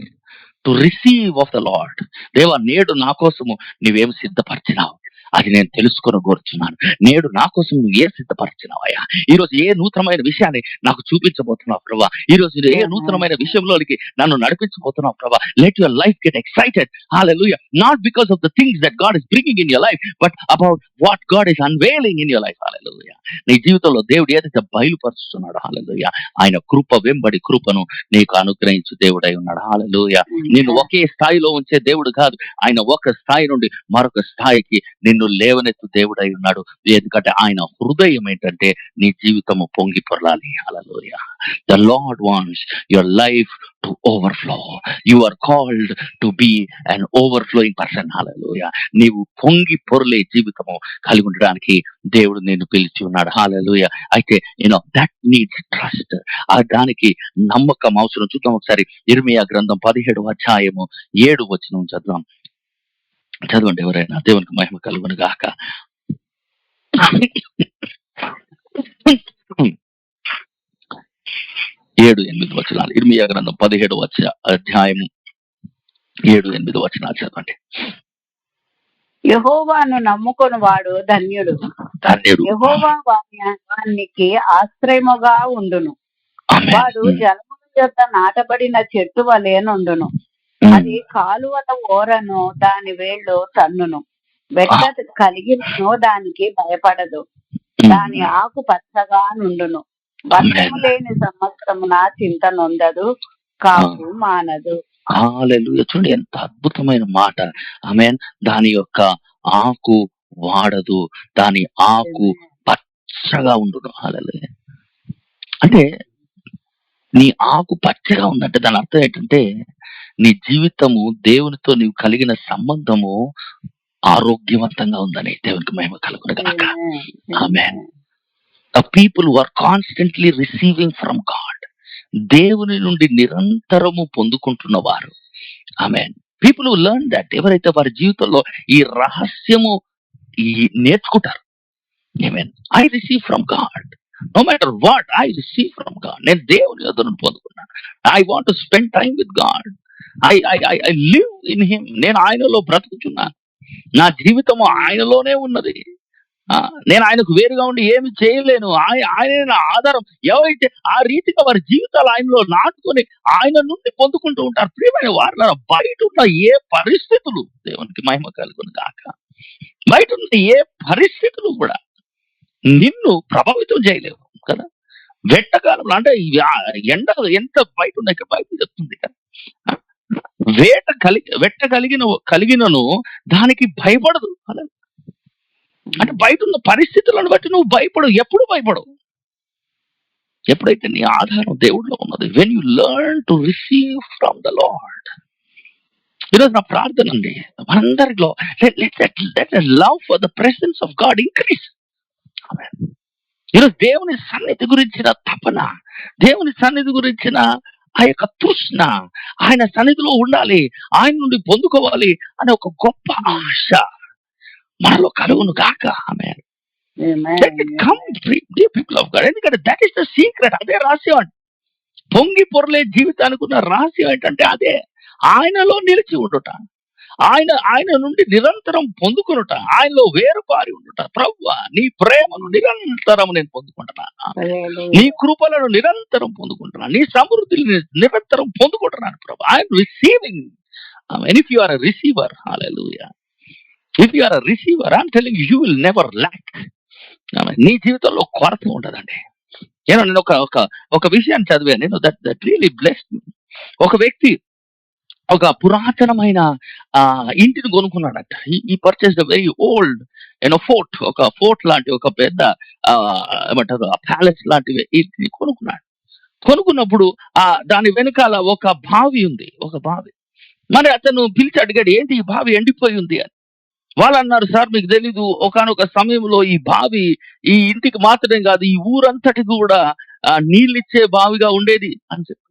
to receive of the lord. దేవా, నేడు నా కోసము నీవేం సిద్ధపరిచినావు, అది నేను తెలుసుకొని కోరుచున్నాను. నేడు నా కోసం నువ్వు ఏ సిద్ధపరచినావయ్యా? ఈ రోజు ఏ నూతనమైన విషయాన్ని నాకు చూపించబోతున్నావు ప్రభా? ఈ రోజు ఏ నూతనమైన విషయంలోనికి నన్ను నడిపించబోతున్నావు ప్రభా? Let your life get excited. హల్లెలూయా. Not because of the things that God is bringing in your life, but about what God is unveiling in your life. హల్లెలూయా. నీ జీవితంలో దేవుడు ఏదైతే బయలుపరుస్తున్నాడో, హల్లెలూయా, ఆయన కృప వెంబడి కృపను నీకు అనుగ్రహించు దేవుడై ఉన్నాడు. హల్లెలూయా. నిన్ను ఒకే స్థాయిలో ఉంచే దేవుడు కాదు, ఆయన ఒక స్థాయి నుండి మరొక స్థాయికి నిన్ను లేవనెత్తు దేవుడై ఉన్నాడు. ఎందుకంటే ఆయన హృదయం ఏంటంటే నీ జీవితము పొంగి పొరలాలి. హల్లెలూయా. The Lord wants your life to overflow. You are called to be an overflowing person. హల్లెలూయా. నీవు పొంగి పొరలే జీవితము కలిగి ఉండడానికి దేవుడు నిన్ను పిలిచి ఉన్నాడు. హల్లెలూయా. అయితే దట్ నీడ్స్ ట్రస్ట్. దానికి నమ్మకం అవసరం. చూద్దాం ఒకసారి ఇర్మియా గ్రంథం 17వ అధ్యాయము 7వ వచనం చదువుదాం. చదవండి ఎవరైనా. దేవునికి మహిమ కలుగును గాక. 7-8 వచనాలు. ఇర్మియా గ్రంథం 17వ అధ్యాయము 7-8 వచనాలు చదవండి. యెహోవాను నమ్ముకొని వాడు ధన్యుడు. యెహోవా వానికి ఆశ్రయముగా ఉండును. వాడు జలముల యొద్ద నాటబడిన చెట్టు వలె నుండును. అది కాలువల ఓరను దాని వేళ్ళు తన్నును. వెట్ట కలిగినను దానికి భయపడదు. దాని ఆకు పచ్చగా నుండును. వర్షము లేని సంవత్సరమున చింత నొందదు, కాపు మానదు. హల్లెలూయా. చూడండి ఎంత అద్భుతమైన మాట. ఆమేన్. దాని యొక్క ఆకు వాడదు, దాని ఆకు పచ్చగా ఉండును. హల్లెలూయా. అంటే నీ ఆకు పచ్చగా ఉందంటే దాని అర్థం ఏంటంటే నీ జీవితము, దేవునితో నీవు కలిగిన సంబంధము ఆరోగ్యవంతంగా ఉందని. దేవునికి మహిమ కలుగును గాక. ఆమేన్. People who are constantly receiving from God. దేవుని నుండి నిరంతరము పొందుకుంటున్న వారు. ఆమేన్. People who learn that. ఎవరైతే వారి జీవితంలో ఈ రహస్యము నేర్చుకుంటారు. ఆమేన్. I receive from God. No matter what, I receive from God. నేను దేవుని యొద్ద నుండి పొందుకున్నాను. I want to spend time with God. I live in him. నేను ఆయనలో బ్రతుకుతున్నాను. నా జీవితము ఆయనలోనే ఉన్నది. నేను ఆయనకు వేరుగా ఉండి ఏమి చేయలేను. ఆయన నా ఆధారం. ఎవరైతే ఆ రీతిగా వారి జీవితాలు ఆయనలో నాటుకొని ఆయన నుండి పొందుకుంటూ ఉంటారు. ప్రియమైన వారు, బయట ఉన్న ఏ పరిస్థితులు, దేవునికి మహిమ కలుగును గాక, బయట ఉన్న ఏ పరిస్థితులు కూడా నిన్ను ప్రభావితం చేయలేవు కదా. వెట్టకాలంలో అంటే ఎండలు ఎంత బయట ఉన్నాయి, బయట చెప్తుంది కదా. వెట్ట కలిగినను దానికి భయపడదు. అంటే బయట ఉన్న పరిస్థితులను బట్టి నువ్వు భయపడవు. ఎప్పుడు భయపడవు? ఎప్పుడైతే నీ ఆధారం దేవుడిలో ఉన్నది. When you learn to receive from the Lord. ఈరోజు నా ప్రార్థన అండి మనందరిలో, let love for the presence of God increase. ఈరోజు దేవుని సన్నిధి గురించిన తపన, దేవుని సన్నిధి గురించిన ఆ యొక్క తృష్ణ, ఆయన సన్నిధిలో ఉండాలి, ఆయన నుండి పొందుకోవాలి అనే ఒక గొప్ప ఆశ మనలో కలుగును గాక. ఆమేన్. ఎందుకంటే దట్ ఈస్ ద సీక్రెట్. అదే రహస్యం అండి. పొంగి పొరలే జీవితానికి ఉన్న రహస్యం ఏంటంటే అదే ఆయనలో నిలిచి ఉండుట, ఆయన నుండి నిరంతరం పొందుకునుట, ఆయనలో వేరుపారి ఉండుట. ప్రభువా, నీ ప్రేమను నిరంతరం నేను పొందుకుంటున్నాను, నీ కృపలను నిరంతరం పొందుకుంటున్నాను, నీ సమృద్ధిని నిరంతరం పొందుకుంటున్నాను. ప్రభు, I'm receiving. If you are a receiver, hallelujah, if you are a receiver, I'm telling you will never lack. నీ జీవితంలో కొరత ఉండదండి. నేను ఒక విషయాన్ని చదివాను. That really blessed me. ఒక వ్యక్తి ఒక పురాతనమైన ఇంటిని కొనుక్కున్నాడట. ఈ పర్చేస్డ్ వెరీ ఓల్డ్ ఫోర్ట్. ఒక ఫోర్ట్ లాంటి ఒక పెద్ద ఏమంటారు ప్యాలెస్ లాంటివి ఇంటిని కొనుక్కున్నాడు. కొనుక్కున్నప్పుడు దాని వెనకాల ఒక బావి ఉంది. ఒక బావి. మరి అతను పిలిచి అడిగాడు, ఏంటి ఈ బావి ఎండిపోయి ఉంది అని. వాళ్ళు అన్నారు, సార్ మీకు తెలీదు, ఒకానొక సమయంలో ఈ బావి ఈ ఇంటికి మాత్రమే కాదు, ఈ ఊరంతటి కూడా నీళ్ళిచ్చే బావిగా ఉండేది అని చెప్పి.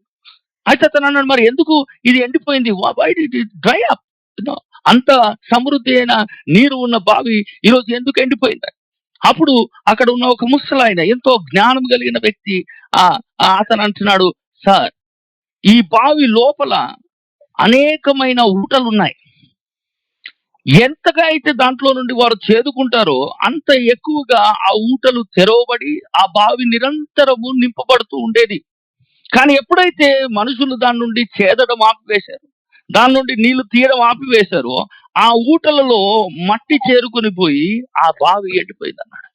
అయితే అతను అన్నాడు, మరి ఎందుకు ఇది ఎండిపోయింది? Why did it dry up? అంత సమృద్ధి అయిన నీరు ఉన్న బావి ఈరోజు ఎందుకు ఎండిపోయింది? అప్పుడు అక్కడ ఉన్న ఒక ముసలాయన, ఎంతో జ్ఞానం కలిగిన వ్యక్తి, అతను అంటున్నాడు, సార్, ఈ బావి లోపల అనేకమైన ఊటలు ఉన్నాయి. ఎంతగా అయితే దాంట్లో నుండి వారు చేదుకుంటారో అంత ఎక్కువగా ఆ ఊటలు తెరవబడి ఆ బావి నిరంతరము నింపబడుతూ ఉండేది. కానీ ఎప్పుడైతే మనుషులు దాని నుండి చేదడం ఆపివేశారు, దాని నుండి నీళ్లు తీయడం ఆపివేశారో ఆ ఊటలలో మట్టి చేరుకొని పోయి ఆ బావి ఎండిపోయింది అన్నాడు.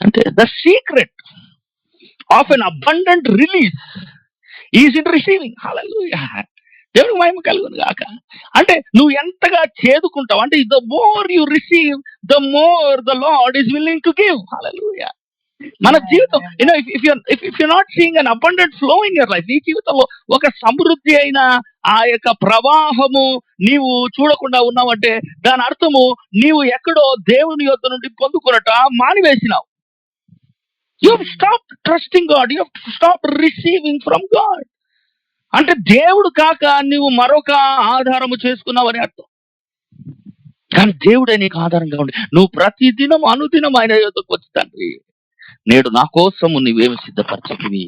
అంటే the secret of an abundant release is in receiving. హల్లెలూయా, దేవుని మహిమ కలుగును గాక. అంటే నువ్వు ఎంతగా చేదుకుంటావు అంటే the more you receive the more the Lord is willing to give. హల్లెలూయా. మన జీవితం if you not seeing an abundant flow in your life, నీ జీవితంలో ఒక సమృద్ధి అయిన ఆ యొక్క ప్రవాహము నీవు చూడకుండా ఉన్నావంటే దాని అర్థము నీవు ఎక్కడో దేవుని యొద్ద నుండి పొందుకున్నట మానివేసినావు. You have stopped trusting God, you have stopped receiving from God. అంటే దేవుడు కాక నువ్వు మరొక ఆధారము చేసుకున్నావని అర్థం. కానీ దేవుడే నీకు ఆధారంగా ఉండి నువ్వు ప్రతిదినం అనుదినం ఆయన యొద్దకు వచ్చి, తండ్రి నేడు నా కోసము నీవేమి సిద్ధపరచకివి,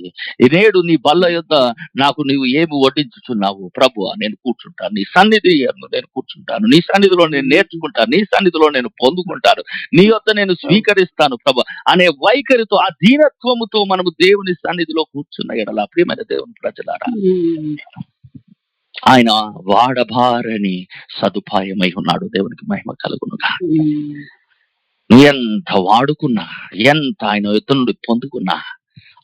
నేడు నీ బల్ల యొద్ద నాకు నీవు ఏమి వడ్డించుచున్నావు ప్రభువా, నేను కూర్చుంటాను నీ సన్నిధి, నేను కూర్చుంటాను నీ సన్నిధిలో, నేను నేర్చుకుంటాను నీ సన్నిధిలో, నేను పొందుకుంటాను నీ యొద్ద నేను స్వీకరిస్తాను ప్రభు అనే వైఖరితో, ఆ దీనత్వముతో మనము దేవుని సన్నిధిలో కూర్చున్న ఎడల ప్రియమైన దేవుని ప్రజలారా, ఆయన వాడబారని సదుపాయమై ఉన్నాడు. దేవునికి మహిమ కలుగునుగా. నువ్వు ఎంత వాడుకున్నా, ఎంత ఆయన యుద్ధ నుండి పొందుకున్నా,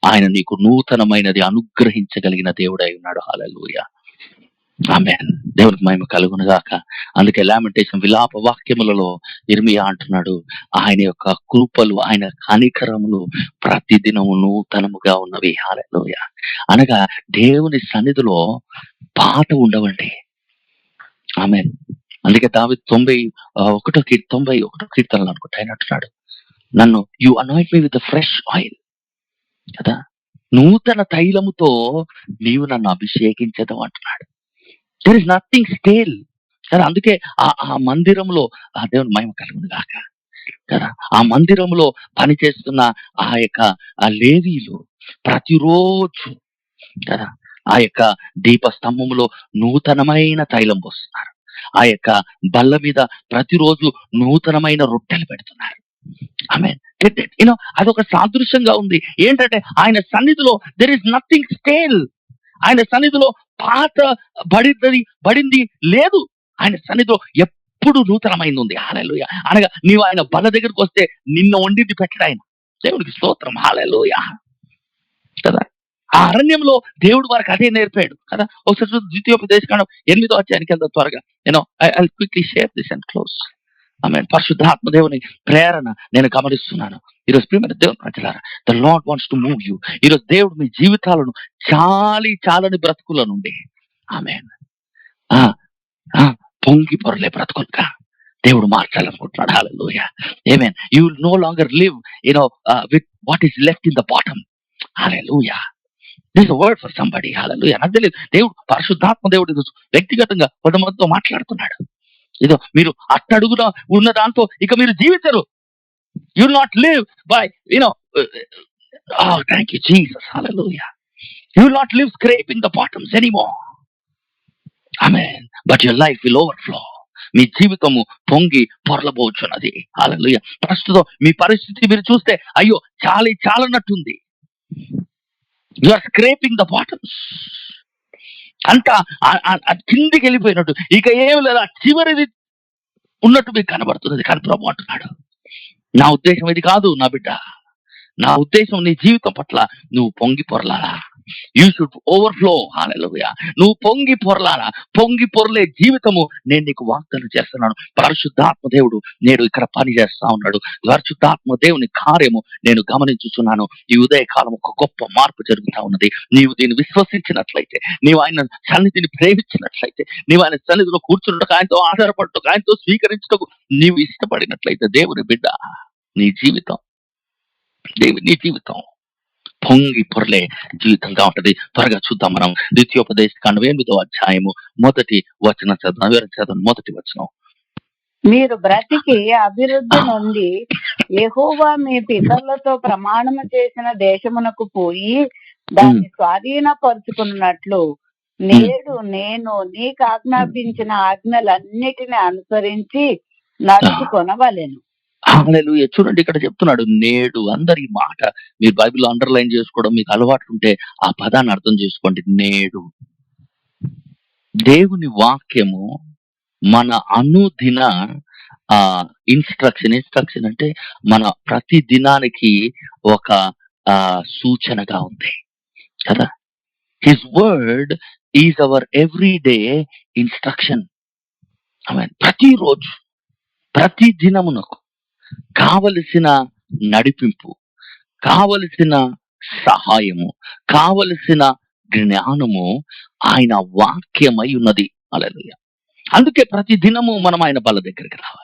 ఆయన నీకు నూతనమైనది అనుగ్రహించగలిగిన దేవుడై ఉన్నాడు. హల్లెలూయా, ఆమేన్. దేవునికి మహిమ కలుగునుగాక. అందుకే లామెంటేషన్ విలాప వాక్యములలో ఇర్మియా అంటున్నాడు, ఆయన యొక్క కృపలు, ఆయన కనికరములు ప్రతిదినము నూతనముగా ఉన్నవి. హల్లెలూయా. అనగా దేవుని సన్నిధిలో పాత ఉండవండి. ఆమేన్. అందుకే దావీదు 91 కీర్తనలు అనుకుంటా ఆయన అంటున్నాడు, నన్ను you anoint me with fresh oil కదా, నూతన తైలముతో నీవు నన్ను అభిషేకించదు అంటున్నాడు. దెర్ ఇస్ నథింగ్ స్టేల్ కదా. అందుకే ఆ మందిరంలో ఆ దేవుని మహిమ కలుగును గాక కదా, ఆ మందిరంలో పనిచేస్తున్న ఆ యొక్క ఆ లేవీలు ప్రతిరోజు కదా ఆ యొక్క దీపస్తంభములో నూతనమైన తైలం పోస్తున్నారు. ఆ యొక్క బల్ల మీద ప్రతిరోజు నూతనమైన రొట్టెలు పెడుతున్నారు. ఆమేన్. అదొక సాదృశ్యంగా ఉంది. ఏంటంటే ఆయన సన్నిధిలో దెర్ ఇస్ నథింగ్ స్టేల్. ఆయన సన్నిధిలో పాత బడింది లేదు. ఆయన సన్నిధిలో ఎప్పుడు నూతనమైంది ఉంది. హల్లెలూయా. అనగా నీవు ఆయన బల్ల దగ్గరికి వస్తే నిన్న వండింది పెట్టడు ఆయన. దేవునికి స్తోత్రం. హల్లెలూయా కదా. ఆ అరణ్యంలో దేవుడు వారికి అదే నేర్పాడు కదా. ఒకసారి ద్వితీయోపదేశకాండం 8వ అధ్యాయానికి వెళ్దాం త్వరగా. I'll quickly share this and close. ఆమేన్. పరిశుద్ధాత్మ దేవుని ప్రేరణ నేను గమనిస్తున్నాను. ఈరోజు ప్రియమైన దేవుని ప్రజలారా, the Lord wants to move you. ఈరోజు దేవుడు మీ జీవితాలను చాలని బ్రతుకుల నుండి ఆమేన్ పొంగి పొరలే బ్రతుకులుగా దేవుడు మార్చాలనుకుంటున్నాడు. హల్లెలూయా, ఆమేన్. You will no longer live with what is left in the bottom. హల్లెలూయా. This word for somebody. హల్లెలూయా. నాకు తెలియదు, దేవుడు పరిశుద్ధాత్మ దేవుడు ఈరోజు వ్యక్తిగతంగా కొంతమందితో మాట్లాడుతున్నాడు. ఏదో మీరు అట్టడుగున ఉన్న దాంతో ఇక మీరు జీవించరు. You will not live by thank you Jesus. హల్లెలూయా. You will not live scraping the bottoms anymore. ఆమేన్. But your life will overflow. మీ జీవితము పొంగి పొరలబోచున్నది. హల్లెలూయా. ప్రస్తుతం మీ పరిస్థితి మీరు చూస్తే అయ్యో చాలన్నట్టుంది. You are scraping the bottoms. అంతా కిందికి వెళ్ళిపోయినట్టు, ఇక ఏమి లేదు, చివరిది ఉన్నట్టు మీకు కనబడుతున్నది. కానీ ప్రభు అంటున్నాడు, నా ఉద్దేశం ఇది కాదు నా బిడ్డ. నా ఉద్దేశం నీ జీవితం పట్ల నువ్వు పొంగి పొరలాలా. You should overflow. హల్లెలూయా. నువ్వు పొంగి పొరలాలా. పొంగి పొరలే జీవితము నేను నీకు వాగ్దానం చేస్తున్నాను. పరిశుద్ధాత్మ దేవుడు నేడు ఇక్కడ పని చేస్తా ఉన్నాడు. పరిశుద్ధాత్మ దేవుని కార్యము నేను గమనించుచున్నాను. ఈ ఉదయకాలం ఒక గొప్ప మార్పు జరుగుతా ఉన్నది. నీవు దీన్ని విశ్వసించినట్లయితే, నీవు ఆయన సన్నిధిని ప్రేమించినట్లయితే, నీవు ఆయన సన్నిధిలో కూర్చున్నట్టు, ఆయనతో ఆధారపడటకు, ఆయనతో స్వీకరించటకు నీవు ఇష్టపడినట్లయితే, దేవుని బిడ్డ నీ జీవితం పొంగి పొరలే జీవితంగా ఉంటది. త్వరగా చూద్దాం మనం. ద్వితీయోపదేశకాండం 8వ అధ్యాయము 1వ వచనం చదవం. 1వ వచనం. మీరు బ్రతికి అభివృద్ధి నొంది యెహోవా మీ పితరులతో ప్రమాణము చేసిన దేశమునకు పోయి దాన్ని స్వాధీనపరుచుకున్నట్లు నేడు నేను నీకు ఆజ్ఞాపించిన ఆజ్ఞలన్నిటిని అనుసరించి నడుచుకొనవలెను. హల్లెలూయా. చూడండి ఇక్కడ చెప్తున్నాడు నేడు. అందరి మాట మీరు బైబిల్ అండర్లైన్ చేసుకోవడం మీకు అలవాటు ఉంటే ఆ పదాన్ని అర్థం చేసుకోండి. నేడు. దేవుని వాక్యము మన అనుదిన ఇన్స్ట్రక్షన్ అంటే మన ప్రతి దినానికి ఒక సూచనగా ఉంది కదా. His word is our everyday instruction. ప్రతిరోజు ప్రతి దినమునకు కావలసిన నడిపింపు, కావలసిన సహాయము, కావలసిన జ్ఞానము ఆయన వాక్యమై ఉన్నది. హల్లెలూయా. అందుకే ప్రతి దినము మనం ఆయన బల్ల దగ్గరికి రావాలి.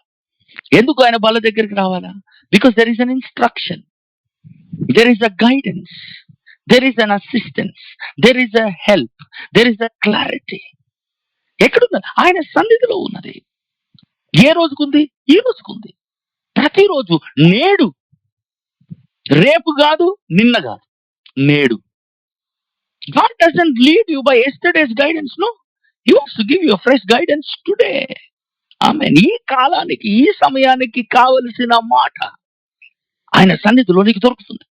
ఎందుకు ఆయన బల్ల దగ్గరికి రావాలా? Because there is an instruction, there is a guidance, there is an assistance, there is a help, there is a clarity. ఎక్కడున్నది? ఆయన సన్నిధిలో ఉన్నది. ఏ రోజుకుంది? ఈ రోజుకుంది. ప్రతిరోజు నేడు, రేపు కాదు, నిన్న కాదు, నేడు. God doesn't lead you by yesterday's guidance, no. He wants to give you a fresh guidance today. ఆమేన్. ఈ కాలానికి, ఈ సమయానికి కావలసిన మాట ఆయన సన్నిధిలో నీకు దొరుకుతుంది.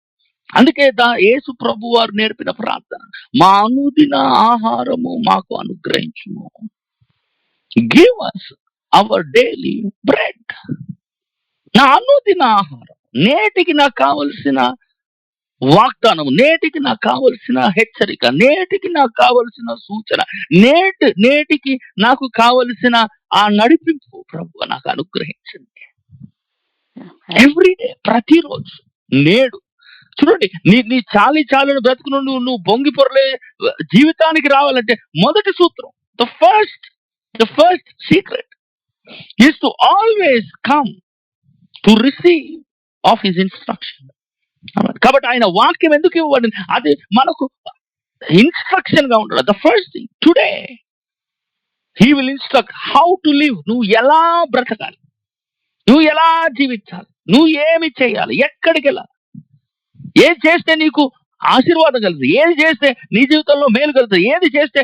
అందుకే యేసు ప్రభు వారు నేర్పిన ప్రార్థన, మా అనుదిన ఆహారము మాకు అనుగ్రహించుము. Give us our daily bread. నా అనుదిన ఆహారం, నేటికి నాకు కావలసిన వాగ్దానము, నేటికి నాకు కావలసిన హెచ్చరిక, నేటికి నాకు కావలసిన సూచన, నేటికి నాకు కావలసిన ఆ నడిపింపు ప్రభు నాకు అనుగ్రహించండి. ఎవ్రీడే, ప్రతిరోజు, నేడు. చూడండి, నీ చాలను బ్రతుకు నువ్వు బొంగి పొరలే జీవితానికి రావాలంటే మొదటి సూత్రం, the first secret is to always come to receive of his instruction. కాబట్టి ఆయన వాక్యం ఎందుకు ఇవ్వబడింది? అది మనకు ఇన్స్ట్రక్షన్ గా ఉంటుంది. The first thing today he will instruct how to live. నువ్వు ఎలా బ్రతకాలి, నువ్వు ఎలా జీవించాలి, నువ్వు ఏమి చేయాలి, ఎక్కడికి వెళ్ళాలి, ఏది చేస్తే నీకు ఆశీర్వాదం కలుగుతుంది, ఏది చేస్తే నీ జీవితంలో మేలు కలుగుతుంది, ఏది చేస్తే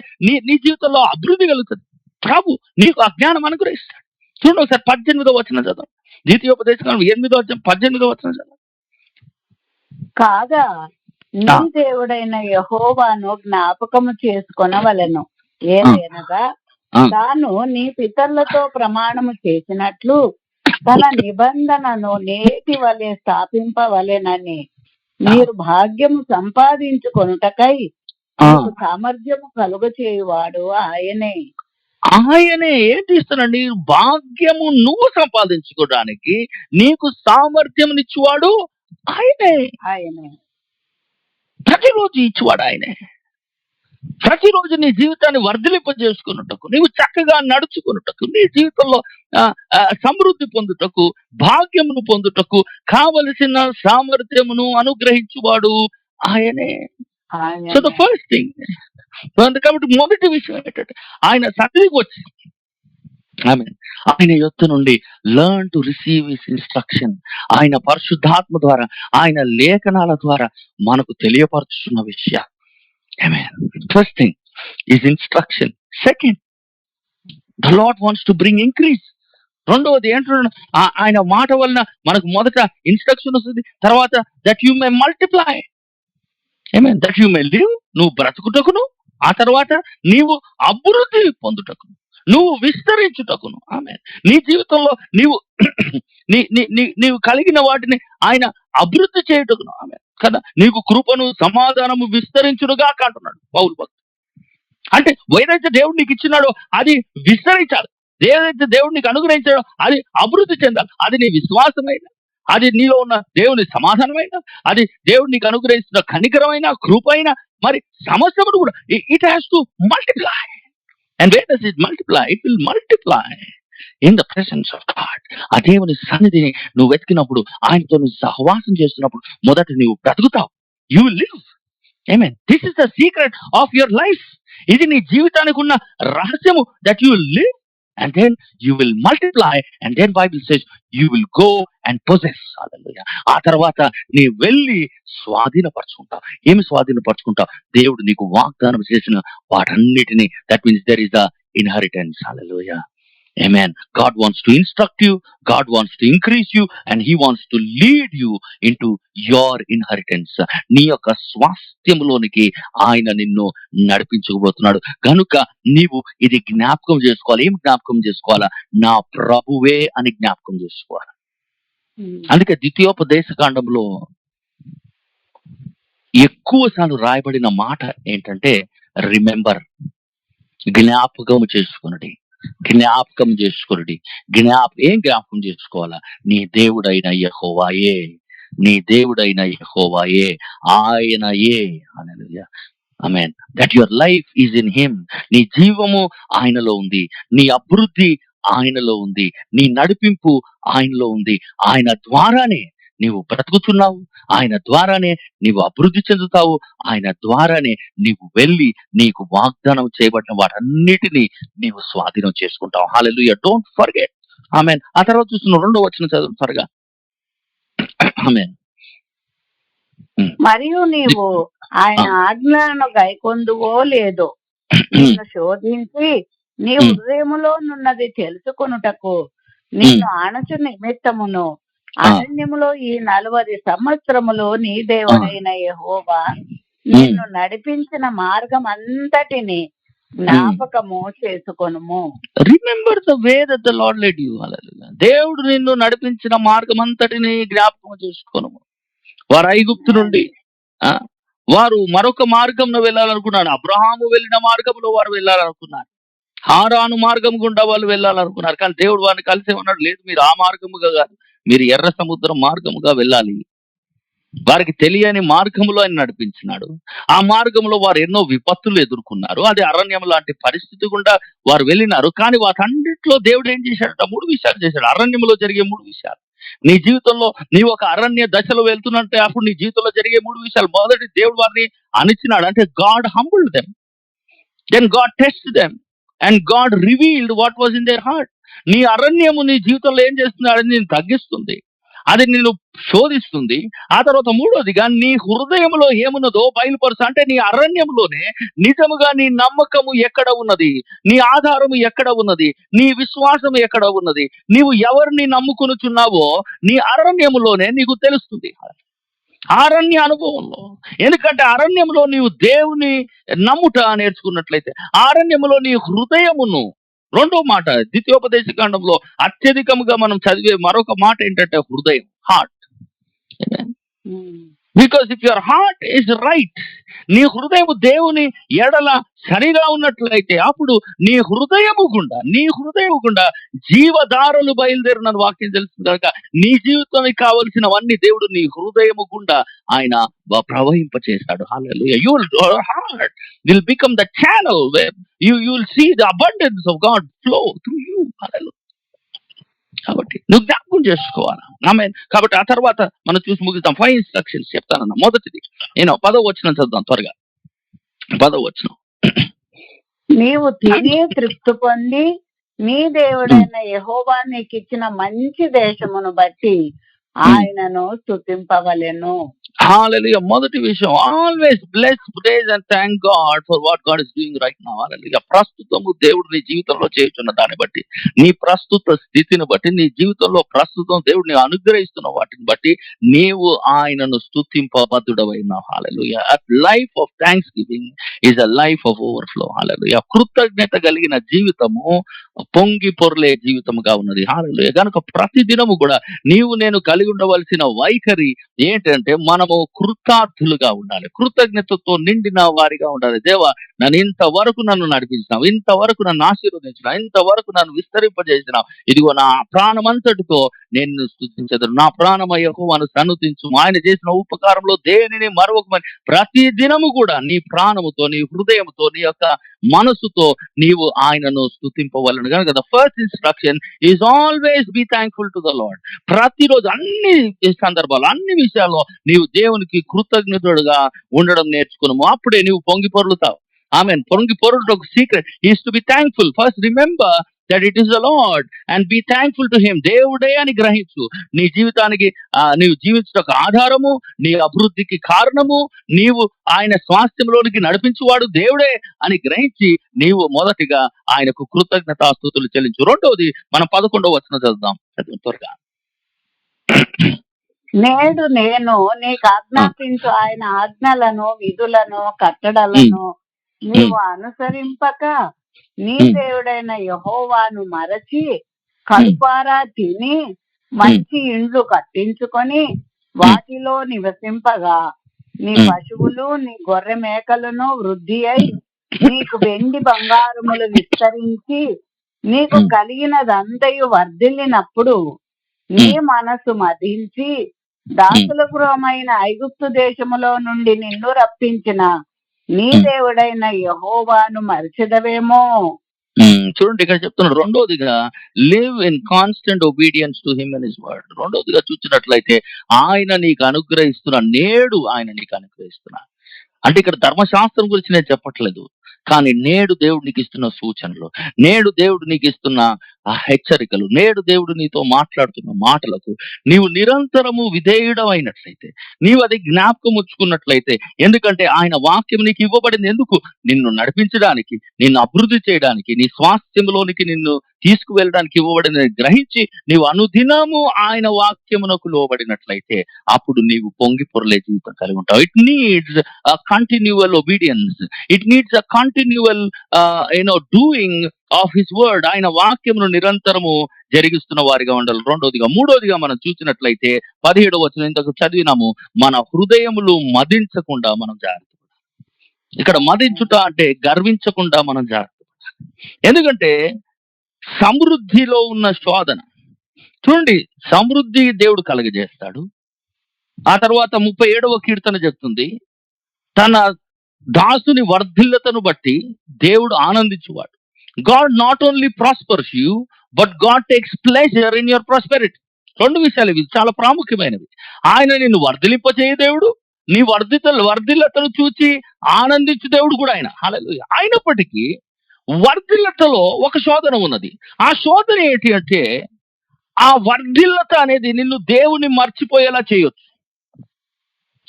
నీ జీవితంలో అభివృద్ధి కలుగుతుంది. ప్రభు నీకు అజ్ఞానం అనుగ్రహిస్తాడు. చూడండి ఒకసారి 18వ వచనం చదవం. ద్వితీయోపదేశకాండం 8వ అధ్యాయం 18వ వచనం చదవం. కాగా నీ దేవుడైన యెహోవాను జ్ఞాపకము చేసుకొనవలెను. ఏలయనగా తాను నీ పితరులతో ప్రమాణము చేసినట్లు తన నిబంధనను నేటి వలె స్థాపింపవలెనని మీరు భాగ్యము సంపాదించుకొనుటకై మీకు సామర్థ్యము కలుగచేయువాడు ఆయనే. ఆయనే ఏంటి ఇస్తానండి? భాగ్యము నువ్వు సంపాదించుకోవడానికి నీకు సామర్థ్యమునిచ్చువాడు ఆయనే. ప్రతిరోజు ఇచ్చువాడు ఆయనే. ప్రతిరోజు నీ జీవితాన్ని వర్ధిలింపజేసుకున్నటకు, నీవు చక్కగా నడుచుకున్నటకు, నీ జీవితంలో సమృద్ధి పొందుటకు, భాగ్యమును పొందుటకు కావలసిన సామర్థ్యమును అనుగ్రహించువాడు ఆయనే. So the first thing. కాబట్టి మొదటి విషయం ఏంటంటే ఆయన సన్నిధికి వచ్చి ఆయన యొద్ద నుండి learn to receive his instruction. ఆయన పరిశుద్ధాత్మ ద్వారా, ఆయన లేఖనాల ద్వారా మనకు తెలియపరుచున్న విషయం. First thing is instruction. Second, the Lord wants to bring increase. రెండవది ఏంటంటే ఆయన మాట వలన మనకు మొదట ఇన్స్ట్రక్షన్ వస్తుంది, తర్వాత that you may multiply. That you may live, నువ్వు బ్రతుకుటకును, ఆ తర్వాత నీవు అభివృద్ధి పొందుటకును, నువ్వు విస్తరించుటకును. నీ జీవితంలో నీవు కలిగిన వాటిని ఆయన అభివృద్ధి చేయుటకును కదా. నీకు కృపను సమాధానము విస్తరించుడుగా అంటున్నాడు పౌలు భక్తుడు. అంటే ఏదైతే దేవుడు నీకు ఇచ్చినాడో అది విస్తరించాలి, ఏదైతే దేవుడు నీకు అనుగ్రహించాడో అది అభివృద్ధి చెందాలి. అది నీ విశ్వాసమైన, అది నీలో ఉన్న దేవుని సమాధానమైన, అది దేవుడు నీకు అనుగ్రహిస్తున్న కనికరమైన, కృపైన, మరి సమస్తమును కూడా it has to multiply. And where does it multiply? It will multiply in the presence of God. ఆ దేవుని సన్నిధిని నువ్వు వెతికినప్పుడు, ఆయనతో నువ్వు సహవాసం చేస్తున్నప్పుడు మొదట నువ్వు బ్రతుకుతావు. You will live. Amen. This is the secret of your life. ఇది నీ జీవితానికి ఉన్న రహస్యము, that you will live and then you will multiply, and then Bible says you will go and possess. హల్లెలూయా. ఆ తర్వాత నీ వెళ్ళి స్వాధీనపరచుకుంటావు. ఏమి స్వాధీనపరచుకుంటావు? దేవుడు నీకు వాగ్దానం చేసిన వాటన్నిటిని. That means there is a inheritance. Hallelujah. Amen. God wants to instruct you, God wants to increase you, and He wants to lead you into your inheritance. నీ యొక్క స్వాస్థ్యములోనికి ఆయన నిన్ను నడిపించబోతున్నాడు. కనుక నీవు ఇది జ్ఞాపకం చేసుకోవాలి. ఏం జ్ఞాపకం చేసుకోవాలా? నా ప్రభువే అని జ్ఞాపకం చేసుకోవాలి. అందుకే ద్వితీయోపదేశ కాండంలో ఎక్కువ సార్లు రాయబడిన మాట ఏంటంటే రిమెంబర్, జ్ఞాపకం చేసుకున్నది. జ్ఞాపకం చేసుకున్నది. ఏం జ్ఞాపకం చేసుకోవాలా? నీ దేవుడైన యెహోవాయే, నీ దేవుడైన యెహోవాయే, ఆయనయే. హల్లెలూయా. ఆమేన్. That your life is in him. నీ జీవము ఆయనలో ఉంది, నీ అభివృద్ధి ఆయనలో ఉంది, నీ నడిపింపు ఆయనలో ఉంది. ఆయన ద్వారానే నీవు బ్రతుకుతున్నావు, ఆయన ద్వారానే నీవు అభివృద్ధి చెందుతావు, ఆయన ద్వారానే నీవు వెళ్ళి నీకు వాగ్దానం చేయబడిన వాటన్నిటినీ నీవు స్వాధీనం చేసుకుంటావు. హల్లెలూయా. Don't forget. ఆమేన్. ఆ తర్వాత చూస్తున్న 2వ వచనం చదువు త్వరగా. ఆమేన్. మరియు నీవు ఆయన ఆజ్ఞలను గైకొందువో లేదో నిన్ను శోధించి నీ హృదయములో నున్నది తెలుసుకొనుటకు నిన్ను ఆనచు నిమిత్తమును అరణ్యములో ఈ 40 సంవత్సరములు నీ దేవుడైన యెహోవా నిన్ను నడిపించిన మార్గం అంతటిని జ్ఞాపకము చేసుకొనుము. Remember the way that the Lord led you. హల్లెలూయా. దేవుడు నిన్ను నడిపించిన మార్గం అంతటిని జ్ఞాపకం చేసుకొనుము. వారు ఐగుప్తు నుండి వారు మరొక మార్గంలో వెళ్ళాలనుకున్నారు. అబ్రహాము వెళ్ళిన మార్గంలో వారు వెళ్ళాలనుకున్నారు. హారాను మార్గం గుండా వాళ్ళు వెళ్ళాలనుకున్నారు. కానీ దేవుడు వారిని కలిసి ఉన్నాడు. లేదు, మీరు ఆ మార్గముగా కాదు, మీరు ఎర్ర సముద్రం మార్గముగా వెళ్ళాలి. వారికి తెలియని మార్గంలో ఆయన నడిపించినాడు. ఆ మార్గంలో వారు ఎన్నో విపత్తులు ఎదుర్కొన్నారు. అది అరణ్యం లాంటి పరిస్థితి గుండా వారు వెళ్ళినారు. కానీ వాటన్నిటిలో దేవుడు ఏం చేశాడట? 3 విషయాలు చేశాడు. అరణ్యంలో జరిగే 3 విషయాలు. నీ జీవితంలో నీవు ఒక అరణ్య దశలో వెళ్తున్నట్టే అప్పుడు నీ జీవితంలో జరిగే 3 విషయాలు. మొదటి, దేవుడు వారిని అణిచినాడు. అంటే God humbled them, then God tested them, and God revealed what was in their heart. నీ అరణ్యము నీ జీవితంలో ఏం చేస్తుంది? అది నేను తగ్గిస్తుంది, అది నిన్ను శోధిస్తుంది. ఆ తర్వాత 3వదిగా నీ హృదయంలో ఏమున్నదో బయలుపరుచు. అంటే నీ అరణ్యంలోనే నిజముగా నీ నమ్మకము ఎక్కడ ఉన్నది, నీ ఆధారము ఎక్కడ ఉన్నది, నీ విశ్వాసము ఎక్కడ ఉన్నది, నీవు ఎవరిని నమ్ముకొనుచున్నావో నీ అరణ్యములోనే నీకు తెలుస్తుంది. అరణ్య అనుభవంలో. ఎందుకంటే అరణ్యంలో నీవు దేవుని నమ్ముట నేర్చుకున్నట్లయితే, అరణ్యములో నీ హృదయమును. 2వ మాట ద్వితీయోపదేశ కాండంలో అత్యధికముగా మనం చదివే మరొక మాట ఏంటంటే హృదయం, heart. Because if your heart is right, నీ హృదయము దేవుని ఎడల సరిగా ఉన్నట్లయితే అప్పుడు నీ హృదయము గుండా జీవధారలు బయలుదేరిన వాక్యం తెలుస్తుంది. కనుక నీ జీవితానికి కావలసినవన్నీ దేవుడు నీ హృదయము గుండా ఆయన ప్రవహింపచేశాడు. హల్లెలూయా. Your heart will become the channel where you will see the abundance of God flow through you. హల్లెలూయా. కాబట్టి నువ్వు జ్ఞాపకం చేసుకోవాలి. ఆమేన్. కాబట్టి ఆ తర్వాత మనం చూసి ముగిద్దాం. 5 ఇన్స్ట్రక్షన్స్ చెప్తానన్న. మొదటిది 10వ వచనం చదువుదాం త్వరగా. 10వ వచనం. నీవు తిని తృప్తి పొంది నీ దేవుడైన యెహోవా నీకు ఇచ్చిన మంచి దేశమును బట్టి ఆయనను స్తుతింపవలెను. హల్లెలూయా. మొదటి విషయం, always bless, praise and thank God for what God is doing right now. హల్లెలూయా. ప్రస్తుతము దేవుడు నీ జీవితంలో చేస్తున్న దాన్ని బట్టి, నీ ప్రస్తుత స్థితిని బట్టి, నీ జీవితంలో ప్రస్తుతం దేవుడు నీవు అనుగ్రహిస్తున్న వాటిని బట్టి నీవు ఆయనను స్తుతింపబద్ధుడవైనావు. హల్లెలూయా. Life of thanksgiving is a life of overflow. హల్లెలూయా. కృతజ్ఞత కలిగిన జీవితము పొంగి పొర్లే జీవితముగా ఉన్నది. హల్లెలూయా. కనుక ప్రతి దినము కూడా నీవు నేను కలిగి ఉండవలసిన వైఖరి ఏంటంటే మనము కృతార్థులుగా ఉండాలి, కృతజ్ఞతతో నిండిన వారిగా ఉండాలి. దేవా, నన్ను ఇంతవరకు నడిపించినావు, ఇంతవరకు నన్ను ఆశీర్వదించినావు, ఇంతవరకు నన్ను విస్తరింపజేసినావు. ఇదిగో నా ప్రాణమంతటితో నేను స్తుతించెదను. నా ప్రాణమై యెహోవాను సన్నుతించు. ఆయన చేసిన ఉపకారంలో దేనిని మరొకమని ప్రతి దినము కూడా నీ ప్రాణముతో, నీ హృదయముతో, నీ యొక్క మనసుతో నీవు ఆయనను స్తుతింపవలను. కనుక the first instruction is always be thankful to the Lord. ప్రతిరోజు అన్ని సందర్భాలు, అన్ని విషయాల్లో నీవు దేవునికి కృతజ్ఞతుడుగా ఉండడం నేర్చుకున్నాము. అప్పుడే నీవు పొంగి పొర్లుతావు. ఆమెన్. పొంగి పొరుట ఒక secret is to be thankful. First remember that it is the Lord and be thankful to him. దేవుడే అని గ్రహించు. నీ జీవితానికి నీవు జీవించడానికి ఆధారము, నీ అభివృద్ధికి కారణము, నీవు ఆయన స్వాస్థ్యంలోనికి నడిపించువాడు దేవుడే అని గ్రహించి నీవు మొదటిగా ఆయనకు కృతజ్ఞతాస్తుతులు చెల్లించు. రెండవది మనం 11వ వచనం చదువుదాం త్వరగా. నేడు నేను నీకు ఆజ్ఞాపించు ఆయన ఆజ్ఞలను, విధులను, కట్టడలను నీవు అనుసరింపక నీ దేవుడైన యెహోవాను మరచి కడుపారా తిని మంచి ఇండ్లు కట్టించుకొని వాటిలో నివసింపగా నీ పశువులు నీ గొర్రె మేకలను వృద్ధి అయి నీకు వెండి బంగారములు విస్తరించి నీకు కలిగినదంతయు వర్ధిల్లినప్పుడు నీ మనసు మదించి దాసుల గృహమైన ఐగుప్తు దేశములో నుండి నిన్ను రప్పించిన నీ దేవుడైన యెహోవాను మరిచెదవేమో. చూడండి, ఇక్కడ చెప్తున్నాడు రెండోదిగా live in constant obedience to him and his word. రెండోదిగా చూసినట్లయితే ఆయన నీకు అనుగ్రహిస్తున్నా, నేడు ఆయన నీకు అనుగ్రహిస్తున్నా అంటే ఇక్కడ ధర్మశాస్త్రం గురించి నేను చెప్పట్లేదు, కానీ నేడు దేవుడు నీకు ఇస్తున్న సూచనలు, నేడు దేవుడు నీకు ఇస్తున్న హెచ్చరికలు, నేడు దేవుడు నీతో మాట్లాడుతున్న మాటలకు నీవు నిరంతరము విధేయుడమైనట్లయితే, నీవు అది జ్ఞాపకం ఉంచుకున్నట్లయితే, ఎందుకంటే ఆయన వాక్యం నీకు ఇవ్వబడింది ఎందుకు? నిన్ను నడిపించడానికి, నిన్ను అభివృద్ధి చేయడానికి, నీ స్వాస్థ్యంలోనికి నిన్ను తీసుకువెళ్ళడానికి ఇవ్వబడింది గ్రహించి నీవు అనుదినము ఆయన వాక్యమునకు లోబడినట్లయితే అప్పుడు నీవు పొంగి పొరలే జీవితం కలిగి ఉంటావు. It needs continual obedience. It needs a continual doing of his word. ఆయన వాక్యమును నిరంతరము జరిగిస్తున్న వారిగా ఉండాలి. రెండోదిగా. మూడోదిగా మనం చూసినట్లయితే 17వ వచనం ఇంతకు చదివినాము, మన హృదయములు మదించకుండా మనం జాగ్రత్త. ఇక్కడ మదించుట అంటే గర్వించకుండా మనం జాగ్రత్త. ఎందుకంటే సమృద్ధిలో ఉన్న శోధన చూడండి, సమృద్ధి దేవుడు కలగజేస్తాడు. ఆ తర్వాత 37వ కీర్తన చెప్తుంది, తన దాసుని వర్ధిల్లతను బట్టి దేవుడు ఆనందించువాడు. God not only prospers you, but God takes pleasure in your prosperity. రెండు విషయాలు ఇవి చాలా ప్రాముఖ్యమైనవి. ఆయన నిన్ను వర్ధిలింపచేయ దేవుడు, నీ వర్ధిల్లతను చూచి ఆనందించు దేవుడు కూడా ఆయన. హల్లెలూయా. అయినప్పటికీ వర్ధిల్లతలో ఒక శోధన ఉన్నది. ఆ శోధన ఏంటి అంటే, ఆ వర్ధిల్లత అనేది నిన్ను దేవుని మర్చిపోయేలా చేయొచ్చు.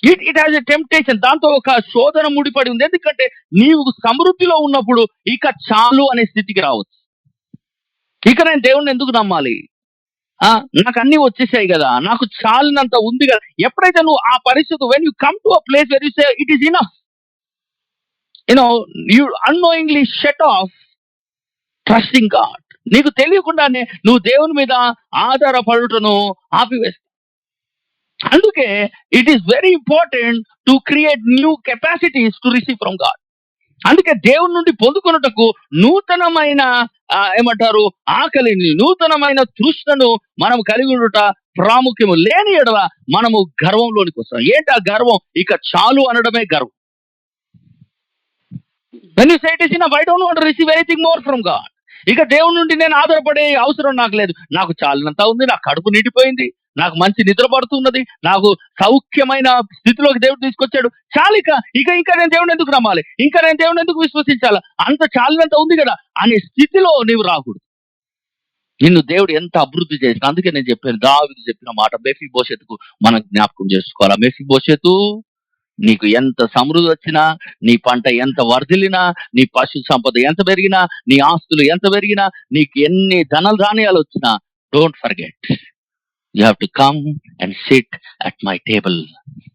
It has a temptation. దాంతో ఒక శోధన ముడిపడి ఉంది. ఎందుకంటే నీవు సమృద్ధిలో ఉన్నప్పుడు ఇక చాలు అనే స్థితికి రావచ్చు. ఇక నేను దేవుణ్ణి ఎందుకు నమ్మాలి, నాకు అన్ని వచ్చేసాయి కదా, నాకు చాలినంత ఉంది కదా. ఎప్పుడైతే నువ్వు ఆ పరిస్థితి, when you come to a place where you say it is enough, you unknowingly shut off trusting God. నీకు తెలియకుండానే నువ్వు దేవుని మీద ఆధారపడుటను ఆపివేస్తావు. అందుకే it is very important to create new capacities to receive from God. అందుకే దేవుని నుండి పొందుకున్నటకు నూతనమైన ఆకలిని, నూతనమైన తృష్ణను మనం కలిగి ఉండుట ప్రాముఖ్యము. లేని ఎడల మనము గర్వంలోనికి వస్తాం. ఏంటి ఆ గర్వం? ఇక చాలు అనడమే గర్వం. When you say it is enough, I don't want to receive anything more from God. ఇక దేవుడి నుండి నేను ఆధారపడే అవసరం నాకు లేదు, నాకు చాలినంత ఉంది, నాకు కడుపు నిండిపోయింది, నాకు మంచి నిద్ర పడుతున్నది, నాకు సౌఖ్యమైన స్థితిలోకి దేవుడు తీసుకొచ్చాడు, చాలిక ఇంకా నేను దేవుడిని ఎందుకు నమ్మాలి, ఇంకా నేను దేవుడిని ఎందుకు విశ్వసించాలి, అంత చాలినంత ఉంది కదా అనే స్థితిలో నీవు రాకూడదు. నిన్ను దేవుడు ఎంత అభివృద్ధి చేసిన. అందుకే నేను చెప్పాను, దావీదు చెప్పిన మాట మెఫీబోషెతుకు మనం జ్ఞాపకం చేసుకోవాలి. మెఫీబోషెతు, నీకు ఎంత సమృద్ధి వచ్చినా, నీ పంట ఎంత వర్ధిల్లినా, నీ పశు సంపద ఎంత పెరిగినా, నీ ఆస్తులు ఎంత పెరిగినా, నీకు ఎన్ని ధనధాన్యాలు వచ్చినా, don't forget, you have to come and sit at my table.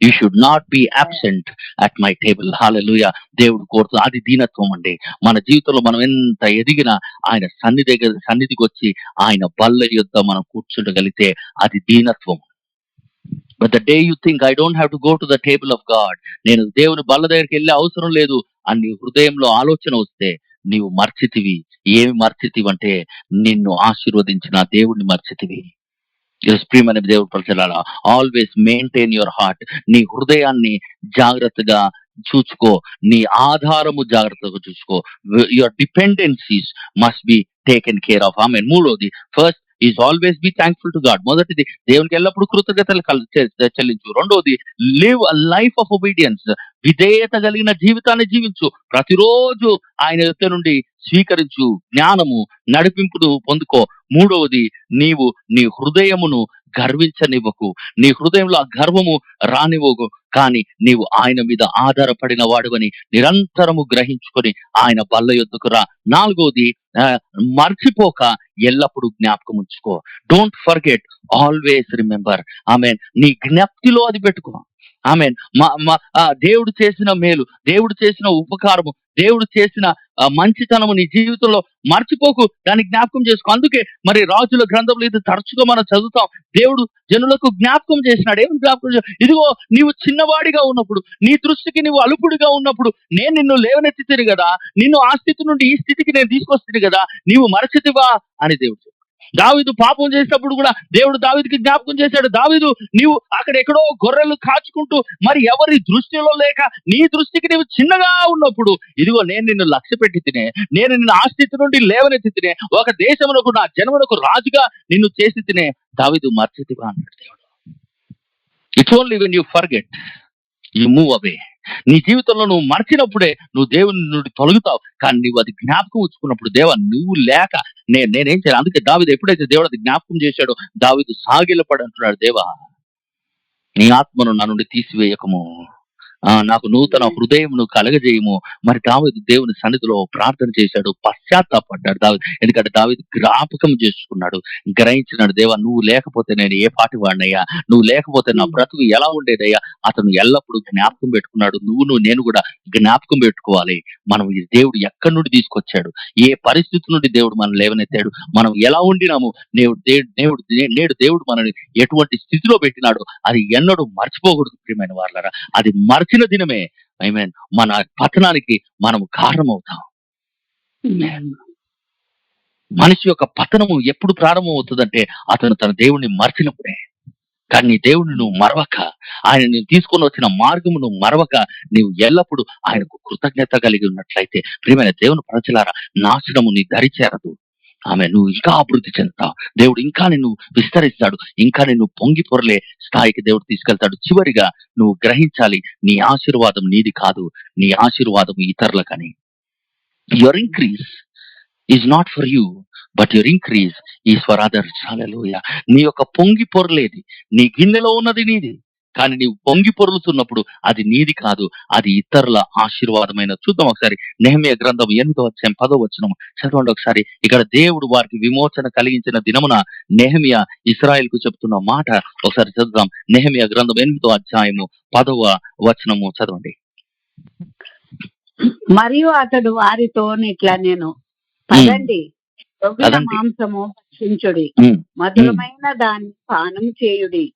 You should not be absent at my table. హల్లెలూయా. దేవుడు కోరుతుంది. అది దీనత్వం అండి. మన జీవితంలో మనం ఎంత ఎదిగినా ఆయన సన్నిధికి వచ్చి ఆయన బల్ల యొద్ద మనం కూర్చుండగలిగితే అది దీనత్వం. But the day you think I don't have to go to the table of God, నేను దేవుని బల్ల దగ్గరికి వెళ్ళే అవసరం లేదు అని నీ హృదయంలో ఆలోచన వస్తే నీవు మర్చితివి. ఏమి మర్చితివి అంటే నిన్ను ఆశీర్వదించిన దేవుడిని మర్చితివి. ప్రియమైన దేవుడు ప్రజలారా, ఆల్వేస్ మెయింటైన్ యువర్ హార్ట్. నీ హృదయాన్ని జాగ్రత్తగా చూసుకో, నీ ఆధారము జాగ్రత్తగా చూసుకో. Your dependencies must be taken care of. ఆమెన్. మూడోది, first is always be thankful to God. మొదటిది, దేవునికి ఎల్లప్పుడూ కృతజ్ఞతలు చెల్లించు. రెండవది, live a life of obedience. విధేయత కలిగిన జీవితాన్ని జీవించు. ప్రతిరోజు ఆయన యొద్ద నుండి స్వీకరించు జ్ఞానము, నడిపింపును పొందుకో. మూడవది, నీవు నీ హృదయమును గర్వించనివ్వకు. నీ హృదయంలో ఆ గర్వము రానివ్వకు. కానీ నీవు ఆయన మీద ఆధారపడిన వాడువని నిరంతరము గ్రహించుకొని ఆయన బల్ల యొద్దకు రా. నాలుగవది, మర్చిపోక ఎల్లప్పుడూ జ్ఞాపకం ఉంచుకో. Don't forget, always remember. Amen. నీ జ్ఞప్తిలో అది పెట్టుకో. ఆమెన్. దేవుడు చేసిన మేలు, దేవుడు చేసిన ఉపకారము, దేవుడు చేసిన మంచితనము నీ జీవితంలో మర్చిపోకు, దాన్ని జ్ఞాపకం చేసుకో. అందుకే మరి రాజుల గ్రంథంలో ఇది తరచుగా మనం చదువుతాం. దేవుడు జనులకు జ్ఞాపకం చేసినాడు. ఏమి జ్ఞాపకం ఇదిగో నీవు చిన్నవాడిగా ఉన్నప్పుడు, నీ దృష్టికి నీవు అలుపుడిగా ఉన్నప్పుడు నేను నిన్ను లేవనెత్తితిని కదా, నిన్ను ఆ స్థితి నుండి ఈ స్థితికి నేను తీసుకొస్తుంది కదా, నీవు మరచితివా అని దేవుడు. దావీదు పాపం చేసినప్పుడు కూడా దేవుడు దావీదుకి జ్ఞాపకం చేశాడు. దావీదు, నీవు అక్కడ ఎక్కడో గొర్రెలు కాచుకుంటూ మరి ఎవరి దృష్టిలో లేక నీ దృష్టికి నీవు చిన్నగా ఉన్నప్పుడు, ఇదిగో నేను నిన్ను లక్ష్య పెట్టి తినే, నేను నిన్ను ఆ స్థితి నుండి లేవనెత్తి తినే, ఒక దేశమునకు నా జనమునకు రాజుగా నిన్ను చేసి తినే. దావీదు మర్చితివా అన్నాడు దేవుడు. It's only when you forget you move away. నీ జీవితంలో నువ్వు మర్చినప్పుడే నువ్వు దేవుని నుండి తొలగుతావు. కానీ నువ్వు అది జ్ఞాపకం ఉంచుకున్నప్పుడు, దేవా నువ్వు లేక నేనేం చేయాలి. అందుకే దావీదు ఎప్పుడైతే దేవుడు అది జ్ఞాపకం చేశాడో, దావీదు సాగిలపడి అంటున్నాడు, దేవా నీ ఆత్మను నా నుండి తీసివేయకము, నాకు నూతన హృదయమును కలగజేయము. మరి దావీదు దేవుని సన్నిధిలో ప్రార్థన చేశాడు, పశ్చాత్తాపడ్డాడు దావీదు. ఎందుకంటే దావీదు జ్ఞాపకం చేసుకున్నాడు, గ్రహించినాడు, దేవా నువ్వు లేకపోతే నేను ఏ పాటి వాడినయ్యా, నువ్వు లేకపోతే నా బ్రతుకు ఎలా ఉండేదయ్యా. అతను ఎల్లప్పుడూ జ్ఞాపకం పెట్టుకున్నాడు. నేను కూడా జ్ఞాపకం పెట్టుకోవాలి. మనం ఈ దేవుడు ఎక్కడి నుండి తీసుకొచ్చాడు, ఏ పరిస్థితి నుండి దేవుడు మనం లేవనెత్తాడు, మనం ఎలా ఉండినాము, నేడు దేవుడు మనని ఎటువంటి స్థితిలో పెట్టినాడు, అది ఎన్నడూ మర్చిపోకూడదు ప్రియమైన వాళ్ళారా. అది మర్చిన దినమే ఐ మన పతనానికి మనము కారణమవుతాం. మనిషి యొక్క పతనము ఎప్పుడు ప్రారంభం అవుతుందంటే అతను తన దేవుణ్ణి మర్చినప్పుడే. కానీ నీ దేవుడిని నువ్వు మరవక, ఆయన నేను తీసుకొని వచ్చిన మార్గము నువ్వు మరవక, నీవు ఎల్లప్పుడూ ఆయనకు కృతజ్ఞత కలిగి ఉన్నట్లయితే ప్రియమైన దేవుని ప్రజలారా, నాశనము నీ దరి చేరదు. నువ్వు ఇంకా అభివృద్ధి చెందుతావు. దేవుడు ఇంకా నిన్ను విస్తరిస్తాడు, ఇంకా నిన్ను పొంగి పొరలే స్థాయికి దేవుడు తీసుకెళ్తాడు. చివరిగా నువ్వు గ్రహించాలి, నీ ఆశీర్వాదం నీది కాదు, నీ ఆశీర్వాదం ఇతరులకని. Your increase is not for you, but your increase is for others. హల్లెలూయా. నీ యొక్క పొంగి పొరలేది, నీ గిన్నెలో ఉన్నది నీది, కానీ నీవు పొంగి పొరులుతున్నప్పుడు అది నీది కాదు, అది ఇతరుల ఆశీర్వాదమైన. చూద్దాం ఒకసారి నెహెమీయా గ్రంథం 8వ అధ్యాయం 10వ వచనం చదవండి ఒకసారి. ఇక్కడ దేవుడు వారికి విమోచన కలిగించిన దినమున నెహెమీయా ఇశ్రాయేలుకు చెప్తున్న మాట ఒకసారి చదువుదాం. నెహెమీయా గ్రంథం 8వ అధ్యాయము 10వ వచనము చదవండి. మరియు అతడు వారితో ఇట్లా నేను పదండి, మాంసము భక్షించుడి, మధురమైన దాన్ని పానం చేయుడి,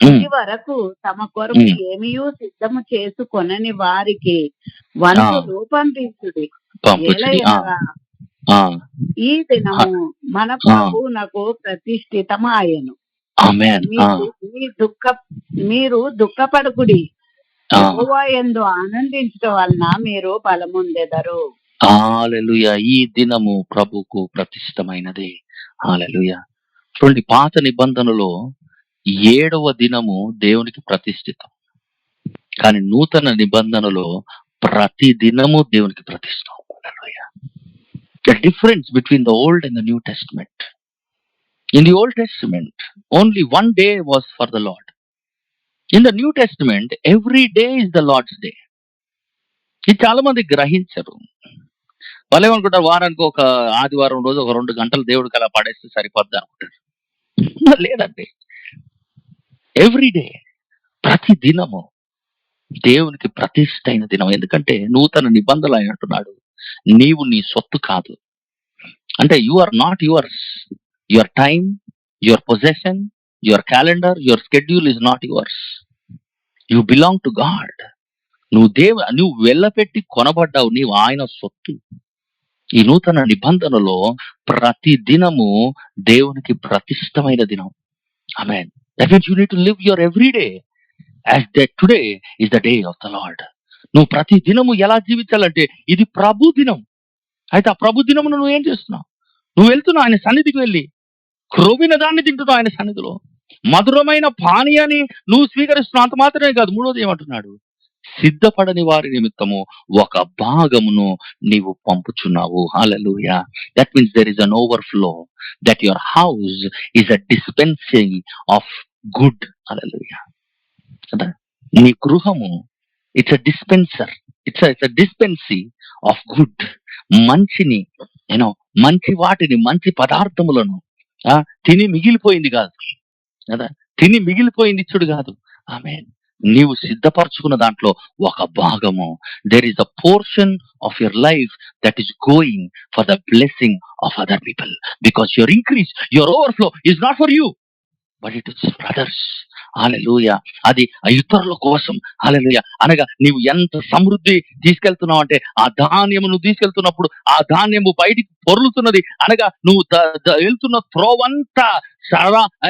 ఇది వరకు తమ కొరకు ఏమియూ సిద్ధము చేసుకొనని వారికి వంతు రూపొందించుడి. ఈ దినము మన ప్రభువునకు ప్రతిష్ఠితమాయెను. మీరు దుఃఖపడకుడి, యెహోవా యందు ఆనందించడం వలన మీరు బలముందెదరు. హల్లెలూయా. ఈ దినము ప్రభుకు ప్రతిష్టమైనది. హల్లెలూయా. చూడండి, పాత నిబంధనలో 7వ దినము దేవునికి ప్రతిష్ఠితం, కానీ నూతన నిబంధనలో ప్రతి దినము దేవునికి ప్రతిష్టం. హల్లెలూయా. The difference between the Old and the New Testament. In the Old Testament, only one day was for the Lord. In the New Testament, every day is the Lord's day. ఇది చాలా మంది గ్రహించరు. వాళ్ళు ఏమనుకుంటారు, వారానికి ఒక ఆదివారం రోజు ఒక 2 గంటలు దేవుడికి అలా పడేస్తే సరిపోద్ది అనుకుంటారు. లేదండి, ఎవ్రీడే, ప్రతి దినము దేవునికి ప్రతిష్ఠ అయిన దినం. ఎందుకంటే నూతన నిబంధనలు ఆయన అంటున్నాడు, నీవు నీ సొత్తు కాదు. అంటే you are not yours. Your time, your possession, your calendar, your schedule is not yours. You belong to God. నువ్వు వెళ్ళపెట్టి కొనబడ్డావు, నీవు ఆయన సొత్తు. ఈ నూతన నిబంధనలో ప్రతి దినము దేవునికి ప్రతిష్టమైన దినం. ఆమేన్. That means you need to live your every day as that today is the day of the Lord. నువ్వు ప్రతి దినము ఎలా జీవించాలంటే ఇది ప్రభు దినం. అయితే ఆ ప్రభు దినమును నువ్వు ఏం చేస్తున్నావు? నువ్వు వెళ్తున్నావు ఆయన సన్నిధికి వెళ్ళి క్రొవ్విన దాన్ని తింటున్నావు ఆయన సన్నిధిలో. మధురమైన పానీయాన్ని నువ్వు స్వీకరిస్తున్నావు. అంత మాత్రమే కాదు, మూడోది ఏమంటున్నాడు, సిద్ధపడని వారి నిమిత్తము ఒక భాగమును నీవు పంపుచున్నావు. Hallelujah. That means there is an overflow, that your house is a dispensing of good. Hallelujah. కదా, నీ గృహము it's a dispenser, it's a dispensary of good. మంచిని, యూనో, మంచి వాటిని, మంచి పదార్థములను తిని మిగిలిపోయింది కాదు కదా, తిని మిగిలిపోయింది ఇచ్చుడు కాదు. ఆమేన్. నీవు సిద్ధపరచుకున్న దాంట్లో ఒక భాగము, there is a portion of your life that is going for the blessing of other people, because your increase, your overflow is not for you but it is brothers. Hallelujah. అది ఇతరుల కోసం. హల్లెలూయా. అనగా నీవు ఎంత సమృద్ధి తీసుకెళ్తున్నావు అంటే, ఆ ధాన్యము నువ్వు తీసుకెళ్తున్నప్పుడు ఆ ధాన్యము బయటికి పొర్లుతున్నది. అనగా నువ్వు వెళ్తున్న త్రోవంతా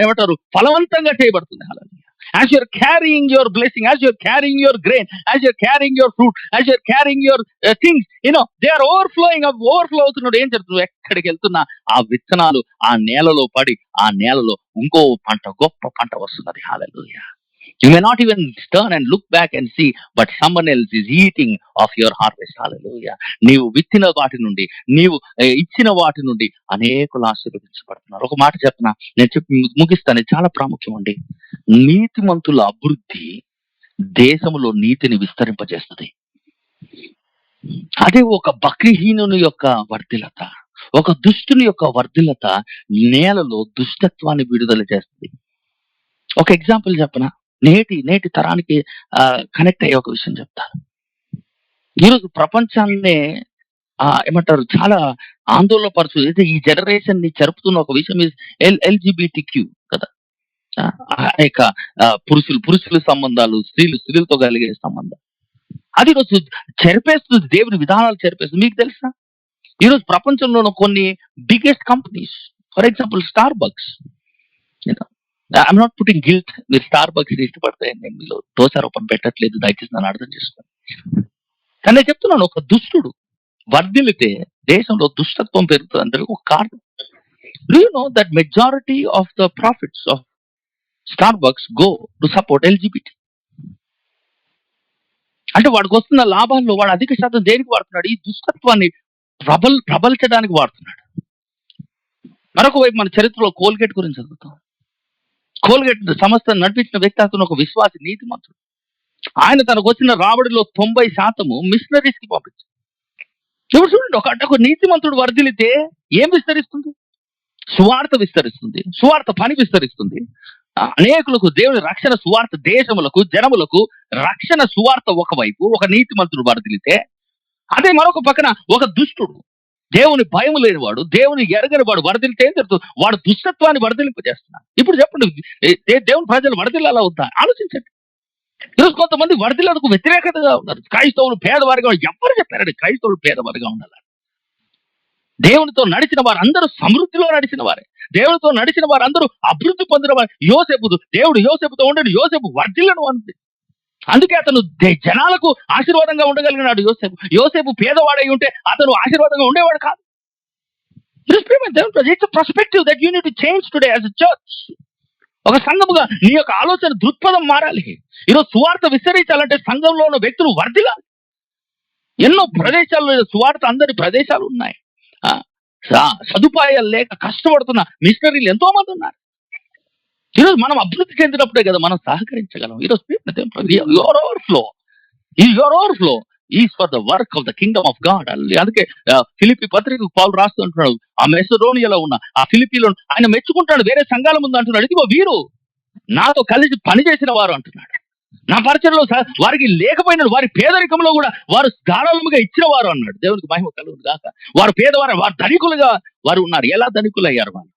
ఏమంటారు, ఫలవంతంగా చేయబడుతుంది. హల్లెలూయా. As you're carrying your blessing, as you're carrying your grain, as you're carrying your fruit, as you're carrying your things, they are overflow అవుతున్నాడు. ఏం జరుగుతుంది? ఎక్కడికి వెళ్తున్నా ఆ విత్తనాలు ఆ నేలలో పడి ఆ నేలలో ఇంకో పంట, గొప్ప పంట వస్తున్నది. హల్లెలూయా. You may not even turn and look back and see, but someone else is eating of your harvest. Hallelujah. నీవు విత్తిన వాటి నుండి, నీవు ఇచ్చిన వాటి నుండి అనేకులు ఆశీర్వదించబడుతున్నారు. ఒక మాట చెప్పనా, నేను చెప్పి ముగిస్తాను. ఇది చాలా ప్రాముఖ్యం అండి. నీతిమంతుల అభివృద్ధి దేశంలో నీతిని విస్తరింపజేస్తుంది. అదే ఒక భక్తిహీనుని యొక్క వర్ధిలత, ఒక దుష్టుని యొక్క వర్ధిలత నేలలో దుష్టత్వాన్ని విడుదల చేస్తుంది. ఒక ఎగ్జాంపుల్ చెప్పనా, నేటి తరానికి కనెక్ట్ అయ్యే ఒక విషయం చెప్తాను. ఈరోజు ప్రపంచాన్నే ఏమంటారు, చాలా ఆందోళన పరుచు ఈ జనరేషన్ ని జరుపుతున్న ఒక విషయం LGBTQ కదా. పురుషుల సంబంధాలు, స్త్రీలతో కలిగే సంబంధం, అది ఈరోజు చెరిపేస్తుంది, దేవుని విధానాలు చెరిపేస్తుంది. మీకు తెలుసా, ఈరోజు ప్రపంచంలో కొన్ని biggest companies, for example Starbucks, I'm not putting guilt. మీరు స్టార్ బక్స్ ఇష్టపడితే నేను మీలో దోషారోపణ పెట్టట్లేదు, దయచేసి నన్ను అర్థం చేసుకోండి. కానీ నేను చెప్తున్నాను, ఒక దుష్టుడు వర్ధిల్లితే దేశంలో దుష్టత్వం పెరుగుతుంది. అందరికీ ఒక కారణం. Do you know that majority of the profits of Starbucks go to support LGBT? అంటే వాడికి వస్తున్న లాభాల్లో వాడు అధిక శాతం దేనికి వాడుతున్నాడు? ఈ దుష్టత్వాన్ని ప్రబల్చడానికి వాడుతున్నాడు. మరొక వైపు మన చరిత్రలో కోల్గేట్ గురించి చదువుతాం. కోల్గేట్ సంస్థను నడిపించిన వ్యక్తి, అతను ఒక విశ్వాసి, నీతిమంతుడు. ఆయన తనకు వచ్చిన రాబడిలో 90% మిషనరీస్ కి పంపించారు. ఇప్పుడు చూడండి, ఒక నీతిమంతుడు వర్ధిల్లితే ఏం విస్తరిస్తుంది? సువార్త విస్తరిస్తుంది, సువార్త పని విస్తరిస్తుంది. అనేకులకు దేవుని రక్షణ సువార్త, దేశములకు, జనములకు రక్షణ సువార్త ఒకవైపు ఒక నీతిమంతుడు వర్ధిల్లితే, అదే మరొక పక్కన ఒక దుష్టుడు, దేవుని భయం లేనివాడు, దేవుని ఎరగని వాడు వర్ధిల్లితే ఏం జరుగుతుంది? వాడు దుష్టత్వాన్ని వర్ధిలింపజేస్తున్నాడు. ఇప్పుడు చెప్పండి, దేవుని ప్రజలు వర్ధిల్లాలా వద్దా? ఆలోచించండి. ఈరోజు కొంతమంది వర్ధిల్లకు వ్యతిరేకతగా ఉన్నారు. క్రైస్తవులు పేదవారిగా, ఎవరు చెప్పారండి క్రైస్తవులు పేదవారిగా ఉండాలి? దేవునితో నడిచిన వారు అందరూ సమృద్ధిలో నడిచిన వారే. దేవునితో నడిచిన వారు అందరూ అభివృద్ధి పొందిన వారు. దేవుడు యోసేపుతో ఉండడు, యోసేపు వర్ధిల్లను అంది. అందుకే అతను జనాలకు ఆశీర్వాదంగా ఉండగలిగినాడు. యోసేపు పేదవాడై ఉంటే అతను ఆశీర్వాదంగా ఉండేవాడు కాదు. Perspective that you need to change today as a church. ఒక సంఘముగా నీ యొక్క ఆలోచన దృక్పథం మారాలి. ఈరోజు సువార్త విస్తరించాలంటే సంఘంలో ఉన్న వ్యక్తులు వర్ధిల్లాలి. ఎన్నో ప్రదేశాల్లో సువార్త అందరి ప్రదేశాలు ఉన్నాయి. సదుపాయాలు లేక కష్టపడుతున్న మిషనరీలు ఎంతో మంది ఉన్నారు. ఈరోజు మనం అభివృద్ధి చెందినప్పుడే కదా మనం సహకరించగలం. ఈరోజు your overflow is for the work of the Kingdom of God. అందుకే ఫిలిప్పీ పత్రిక పౌలు రాస్తుంటున్నాడు, ఆ మెసడోనియాలో ఉన్న ఆ ఫిలిప్పీలో ఆయన మెచ్చుకుంటాడు. వేరే సంఘాల ముందు అంటున్నాడు, ఇదిగో వీరు నాతో కలిసి పనిచేసిన వారు అంటున్నాడు. నా పరిచయంలో వారికి లేకపోయినాడు, వారి పేదరికంలో కూడా వారు ధారాళముగా ఇచ్చిన వారు అన్నాడు. దేవునికి మహిమ కలుగును గాక. వారు పేదవారు, వారు ధనికులుగా వారు ఉన్నారు. ఎలా ధనికులు అయ్యారు? వాళ్ళు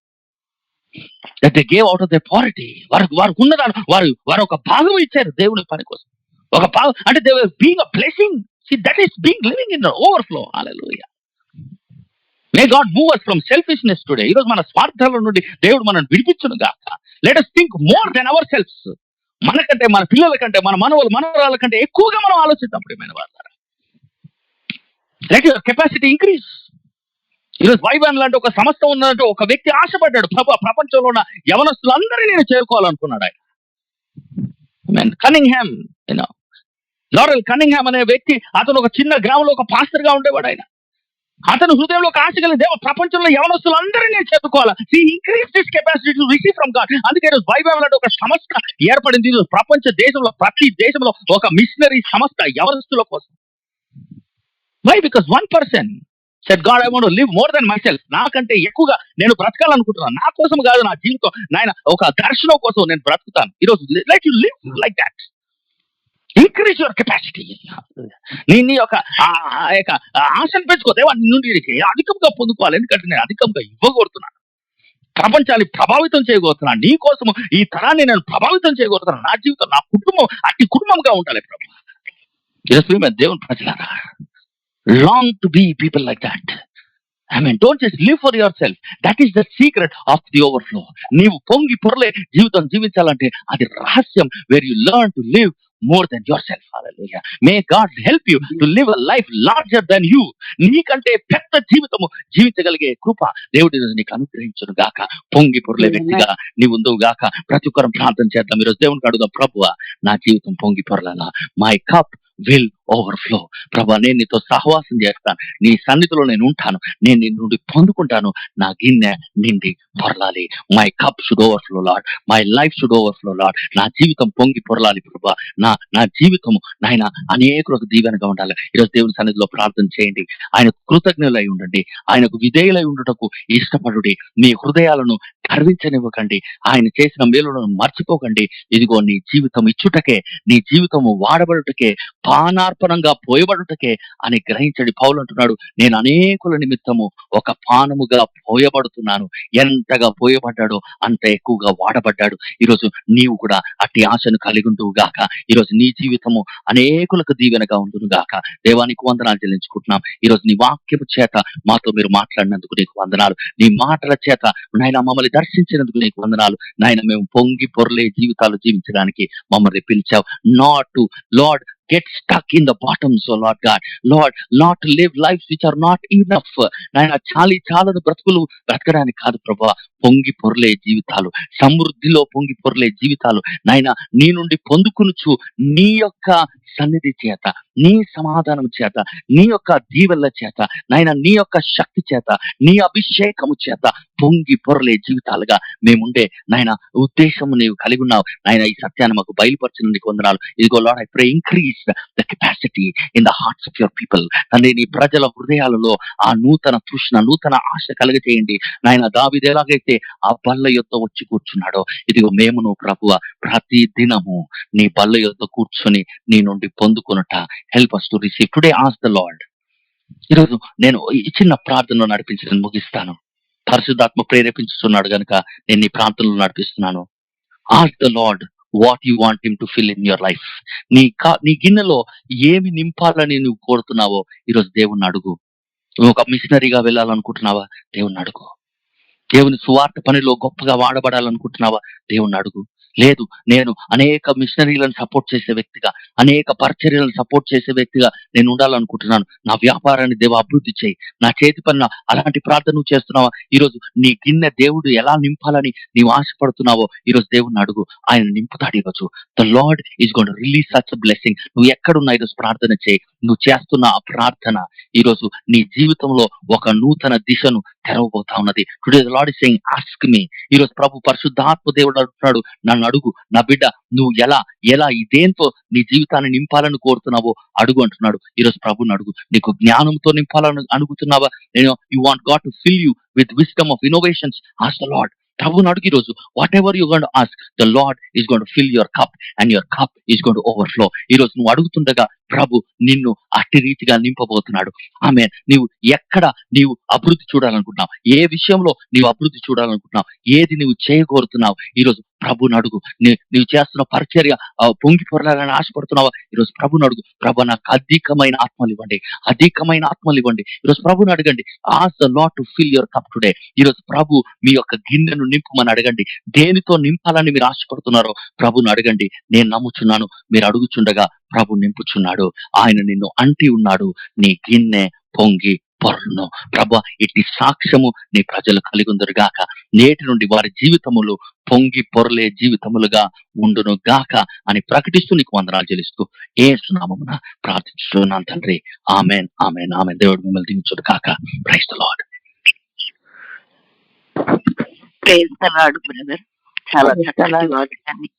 that they gave out of their poverty. వారికి ఉన్నదాన్ని వారు ఒక భాగం ఇచ్చారు దేవుని పని కోసం. ఒక భాగం అంటే they were being a blessing. See, that is being living in the overflow. Hallelujah. May God move us from selfishness today. ఈరోజు మన స్వార్థాల నుండి దేవుడు మనల్ని విడిపించును గాక. Let us think more than ourselves. మనకంటే, మన పిల్లల కంటే, మన మనవరాల కంటే ఎక్కువగా మనం ఆలోచిద్దాం. ప్రియమైన వారు, let your capacity increase. ఈరోజు వైభవం లాంటి ఒక సంస్థ ఉన్నట్టు ఒక వ్యక్తి ఆశపడ్డాడు. ప్రపంచంలో ఉన్న యవనస్తులందరినీ నేను చేరుకోవాలనుకున్నాడు ఆయన. కనింగ్హామ్, లారెల్ కనింగ్హామ్ అనే వ్యక్తి, అతను ఒక చిన్న గ్రామంలో ఒక పాస్టర్ గా ఉండేవాడు ఆయన. అతను హృదయంలో ఒక ఆశ కలిగి, దేవ ప్రపంచంలో యవనస్తులందరినీ నేను చేరుకోవాలా. He increase this capacity to receive from God. అందుకే వైభవం లాంటి ఒక సంస్థ ఏర్పడింది. ప్రపంచ దేశంలో ప్రతి దేశంలో ఒక మిషనరీ సంస్థ యవనస్తుల కోసం. Why? Because one person said, God, I want to live more than myself. నాకంటే ఎక్కువగా నేను బ్రతకాలనుకుంటున్నాను. నా కోసం కాదు నా జీవితం, నాయన ఒక దర్శనం కోసం నేను బ్రతుకుతాను. ఈరోజు like you live like that. Increase your capacity. నీ యొక్క ఆశను పెంచుకో. దేవా నీ నుండి అధికంగా పొందుకోవాలి, ఎందుకంటే నేను అధికంగా ఇవ్వగోరుతున్నాను. ప్రపంచాన్ని ప్రభావితం చేయగోరుతున్నాను. నీ కోసము ఈ తరాన్ని నేను ప్రభావితం చేయగోరుతున్నాను. నా జీవితం, నా కుటుంబం అట్టి కుటుంబంగా ఉండాలి ప్రభు. ఈరోజు దేవుని ప్రజలారా, long to be people like that. I mean, don't just live for yourself. That is the secret of the overflow. నీవు పొంగి పొరలే జీవితం జీవించాలంటే అది రహస్యం, where you learn to live more than yourself. Hallelujah. May God help you to live a life larger than you. నీకంటే పెద్ద జీవితము జీవించగలిగే కృప దేవుడి నీకు అనుగ్రహించును గాక. పొంగి పొరలే వ్యక్తిగా నీవు ఉందువు గాక. ప్రతి ఒక్కరం ప్రార్థన చేద్దాం. ఈరోజు దేవునికి అడుగుదాం, ప్రభువా నా జీవితం పొంగి పొరలాలా. My cup will overflow. ప్రభా నేను నీతో సహవాసం చేస్తాను, నీ సన్నిధిలో నేను ఉంటాను, నేను నీ నుండి పొందుకుంటాను. నా గిన్నె నిండి పొరలాలి. My cup should overflow Lord, my life should overflow Lord. నా జీవితం పొంగి పొరలాలి ప్రభా. నా జీవితము నాయన అనేకులకు దీవెనగా ఉండాలి. ఈరోజు దేవుని సన్నిధిలో ప్రార్థన చేయండి. ఆయనకు కృతజ్ఞులై ఉండండి, ఆయనకు విధేయులై ఉండుటకు ఇష్టపడుడి. మీ హృదయాలను గర్వించనివ్వకండి, ఆయన చేసిన మేలులను మర్చిపోకండి. ఇదిగో నీ జీవితం ఇచ్చుటకే, నీ జీవితము వాడబడుటకే, పానార్పణంగా పోయబడుటకే అని గ్రహించండి. పౌలు అంటున్నాడు, నేను అనేకుల నిమిత్తము ఒక పానముగా పోయబడుతున్నాను. ఎంతగా పోయబడ్డాడో అంత ఎక్కువగా వాడబడ్డాడు. ఈరోజు నీవు కూడా అట్టి ఆశను కలిగి ఉండువు గాక. ఈరోజు నీ జీవితము అనేకులకు దీవెనగా ఉండును గాక. దేవానికి వందనాలు చెల్లించుకుంటున్నాం. ఈరోజు నీ వాక్యము చేత మాతో మీరు మాట్లాడినందుకు నీకు వందనాలు. నీ మాటల చేత నాయన మమ్మల్ని దర్శించినందుకు నీకు వందనాలు. నాయన మేము పొంగి పొరలే జీవితాలు జీవించడానికి మమ్మల్ని పిలిచావు. Not to lord get stuck in the bottom, so Lord God, Lord, not to live lives which are not enough. నాయన చాలని బ్రతుకులు బ్రతకడానికి కాదు ప్రభా, పొంగి పొరలే జీవితాలు, సమృద్ధిలో పొంగి పొరలే జీవితాలు నాయన నీ నుండి పొందుకునుచు, నీ యొక్క సన్నిధి చేత, నీ సమాధానం చేత, నీ యొక్క దీవెనల చేత నాయన, నీ యొక్క శక్తి చేత, నీ అభిషేకము చేత పొంగి పొరలే జీవితాలుగా మేముండే నాయన ఉద్దేశము నీవు కలిగి ఉన్నావు. నాయన ఈ సత్యాన్ని మాకు బయలుపరిచినందుకు వందనాలు. ఇదిగో lord, I pray increase the capacity in the hearts of your people. తండ్రి నీ ప్రజల హృదయాలలో ఆ నూతన తృష్ణ, నూతన ఆశ కలుగజేయండి నాయన. దావీదు ఎలాగైతే ఆ బల్ల యొద్ద వచ్చి కూర్చున్నాడో, ఇదిగో మేమును ప్రభువ ప్రతి దినము నీ బల్ల యొద్ద కూర్చొని నీ నుండి పొందుకొనుట help us to receive. Today ask the Lord. ఈరోజు నేను ఈ చిన్న ప్రార్థనలో నడిపించడం ముగిస్తాను. పరిశుద్ధాత్మ ప్రేరేపించుతున్నాడు గనుక నేను ఈ ప్రాంతంలో నడిపిస్తున్నాను. Ask the Lord what you want him to fill in your life. నీ గిన్నెలో ఏమి నింపాలని నువ్వు కోరుతున్నావో ఈరోజు దేవుణ్ణి అడుగు. నువ్వు ఒక మిషనరీగా వెళ్ళాలనుకుంటున్నావా? దేవుణ్ణి అడుగు. దేవుని సువార్త పనిలో గొప్పగా వాడబడాలనుకుంటున్నావా? దేవుణ్ణి అడుగు. లేదు, నేను అనేక మిషనరీలను సపోర్ట్ చేసే వ్యక్తిగా, అనేక పరిచర్యలను సపోర్ట్ చేసే వ్యక్తిగా నేను ఉండాలనుకుంటున్నాను, నా వ్యాపారాన్ని దేవ అభివృద్ధి చేయి, నా చేతి పనిన అలాంటి ప్రార్థన నువ్వు చేస్తున్నావా? ఈరోజు నీ గిన్నె దేవుడు ఎలా నింపాలని నీవు ఆశపడుతున్నావో ఈరోజు దేవుణ్ణి అడుగు. ఆయన నింపుతాడు. ఈరోజు the lord is going to release such a blessing. నువ్వు ఎక్కడున్నా ఈరోజు ప్రార్థన చేయి. నువ్వు చేస్తున్న ఆ ప్రార్థన ఈరోజు నీ జీవితంలో ఒక నూతన దిశను తెరవబోతా ఉన్నది. Today the lord is saying ask me. ఈరోజు ప్రభు పరిశుద్ధాత్మ దేవుడు అంటున్నాడు, నన్ను అడుగు నా బిడ్డ, నువ్వు ఎలా ఇదేంతో నీ జీవితాన్ని నింపాలని కోరుతున్నావో అడుగు అంటున్నాడు. ఈరోజు ప్రభుని అడుగు. నీకు జ్ఞానంతో నింపాలని అడుగుతున్నావా? You want God to fill you with wisdom of innovations. Ask the Lord. ప్రభుని అడుగు ఈరోజు. Whatever you going to ask, the Lord is going to fill your cup and your cup is going to overflow. ఈరోజు నువ్వు అడుగుతుండగా ప్రభు నిన్ను అట్టి రీతిగా నింపబోతున్నాడు. ఆమె నీవు అభివృద్ధి చూడాలనుకుంటున్నావు, ఏ విషయంలో నీవు అభివృద్ధి చూడాలనుకుంటున్నావు, ఏది నీవు చేయగోరుతున్నావు, ఈరోజు ప్రభుని అడుగు. నీవు చేస్తున్న పరిచర్య పొంగి పొరలాలని ఆశపడుతున్నావా? ఈరోజు ప్రభుని అడుగు. ప్రభు నాకు అధికమైన ఆత్మలు ఇవ్వండి, అధికమైన ఆత్మలు ఇవ్వండి. ఈరోజు ప్రభుని అడగండి. Ask the lord to fill your cup today. ఈరోజు ప్రభు మీ యొక్క గిన్నెను నింపమని అడగండి. దేనితో నింపాలని మీరు ఆశపడుతున్నారో ప్రభుని అడగండి. నేను నమ్ముచున్నాను, మీరు అడుగుచుండగా ప్రభు నింపుచున్నాడు. ఆయన నిన్ను అంటి ఉన్నాడు. నీ గిన్నె పొంగి పొరలను ప్రభా ఇట్టి సాక్ష్యము నీ ప్రజలు కలిగి ఉందరు గాక. నేటి నుండి వారి జీవితములు పొంగి పొరలే జీవితములుగా ఉండును గాక అని ప్రకటిస్తూ నీకు వందనాలు చెల్లిస్తూ యేసు నామమున ప్రార్థిస్తున్నాను తండ్రి. ఆమేన్, ఆమేన్, ఆమేన్. దేవుడు మిమ్మల్ని దీవించును గాక. Praise the Lord. Praise the Lord brother. చాలా చక్కటి వాక్యాన్ని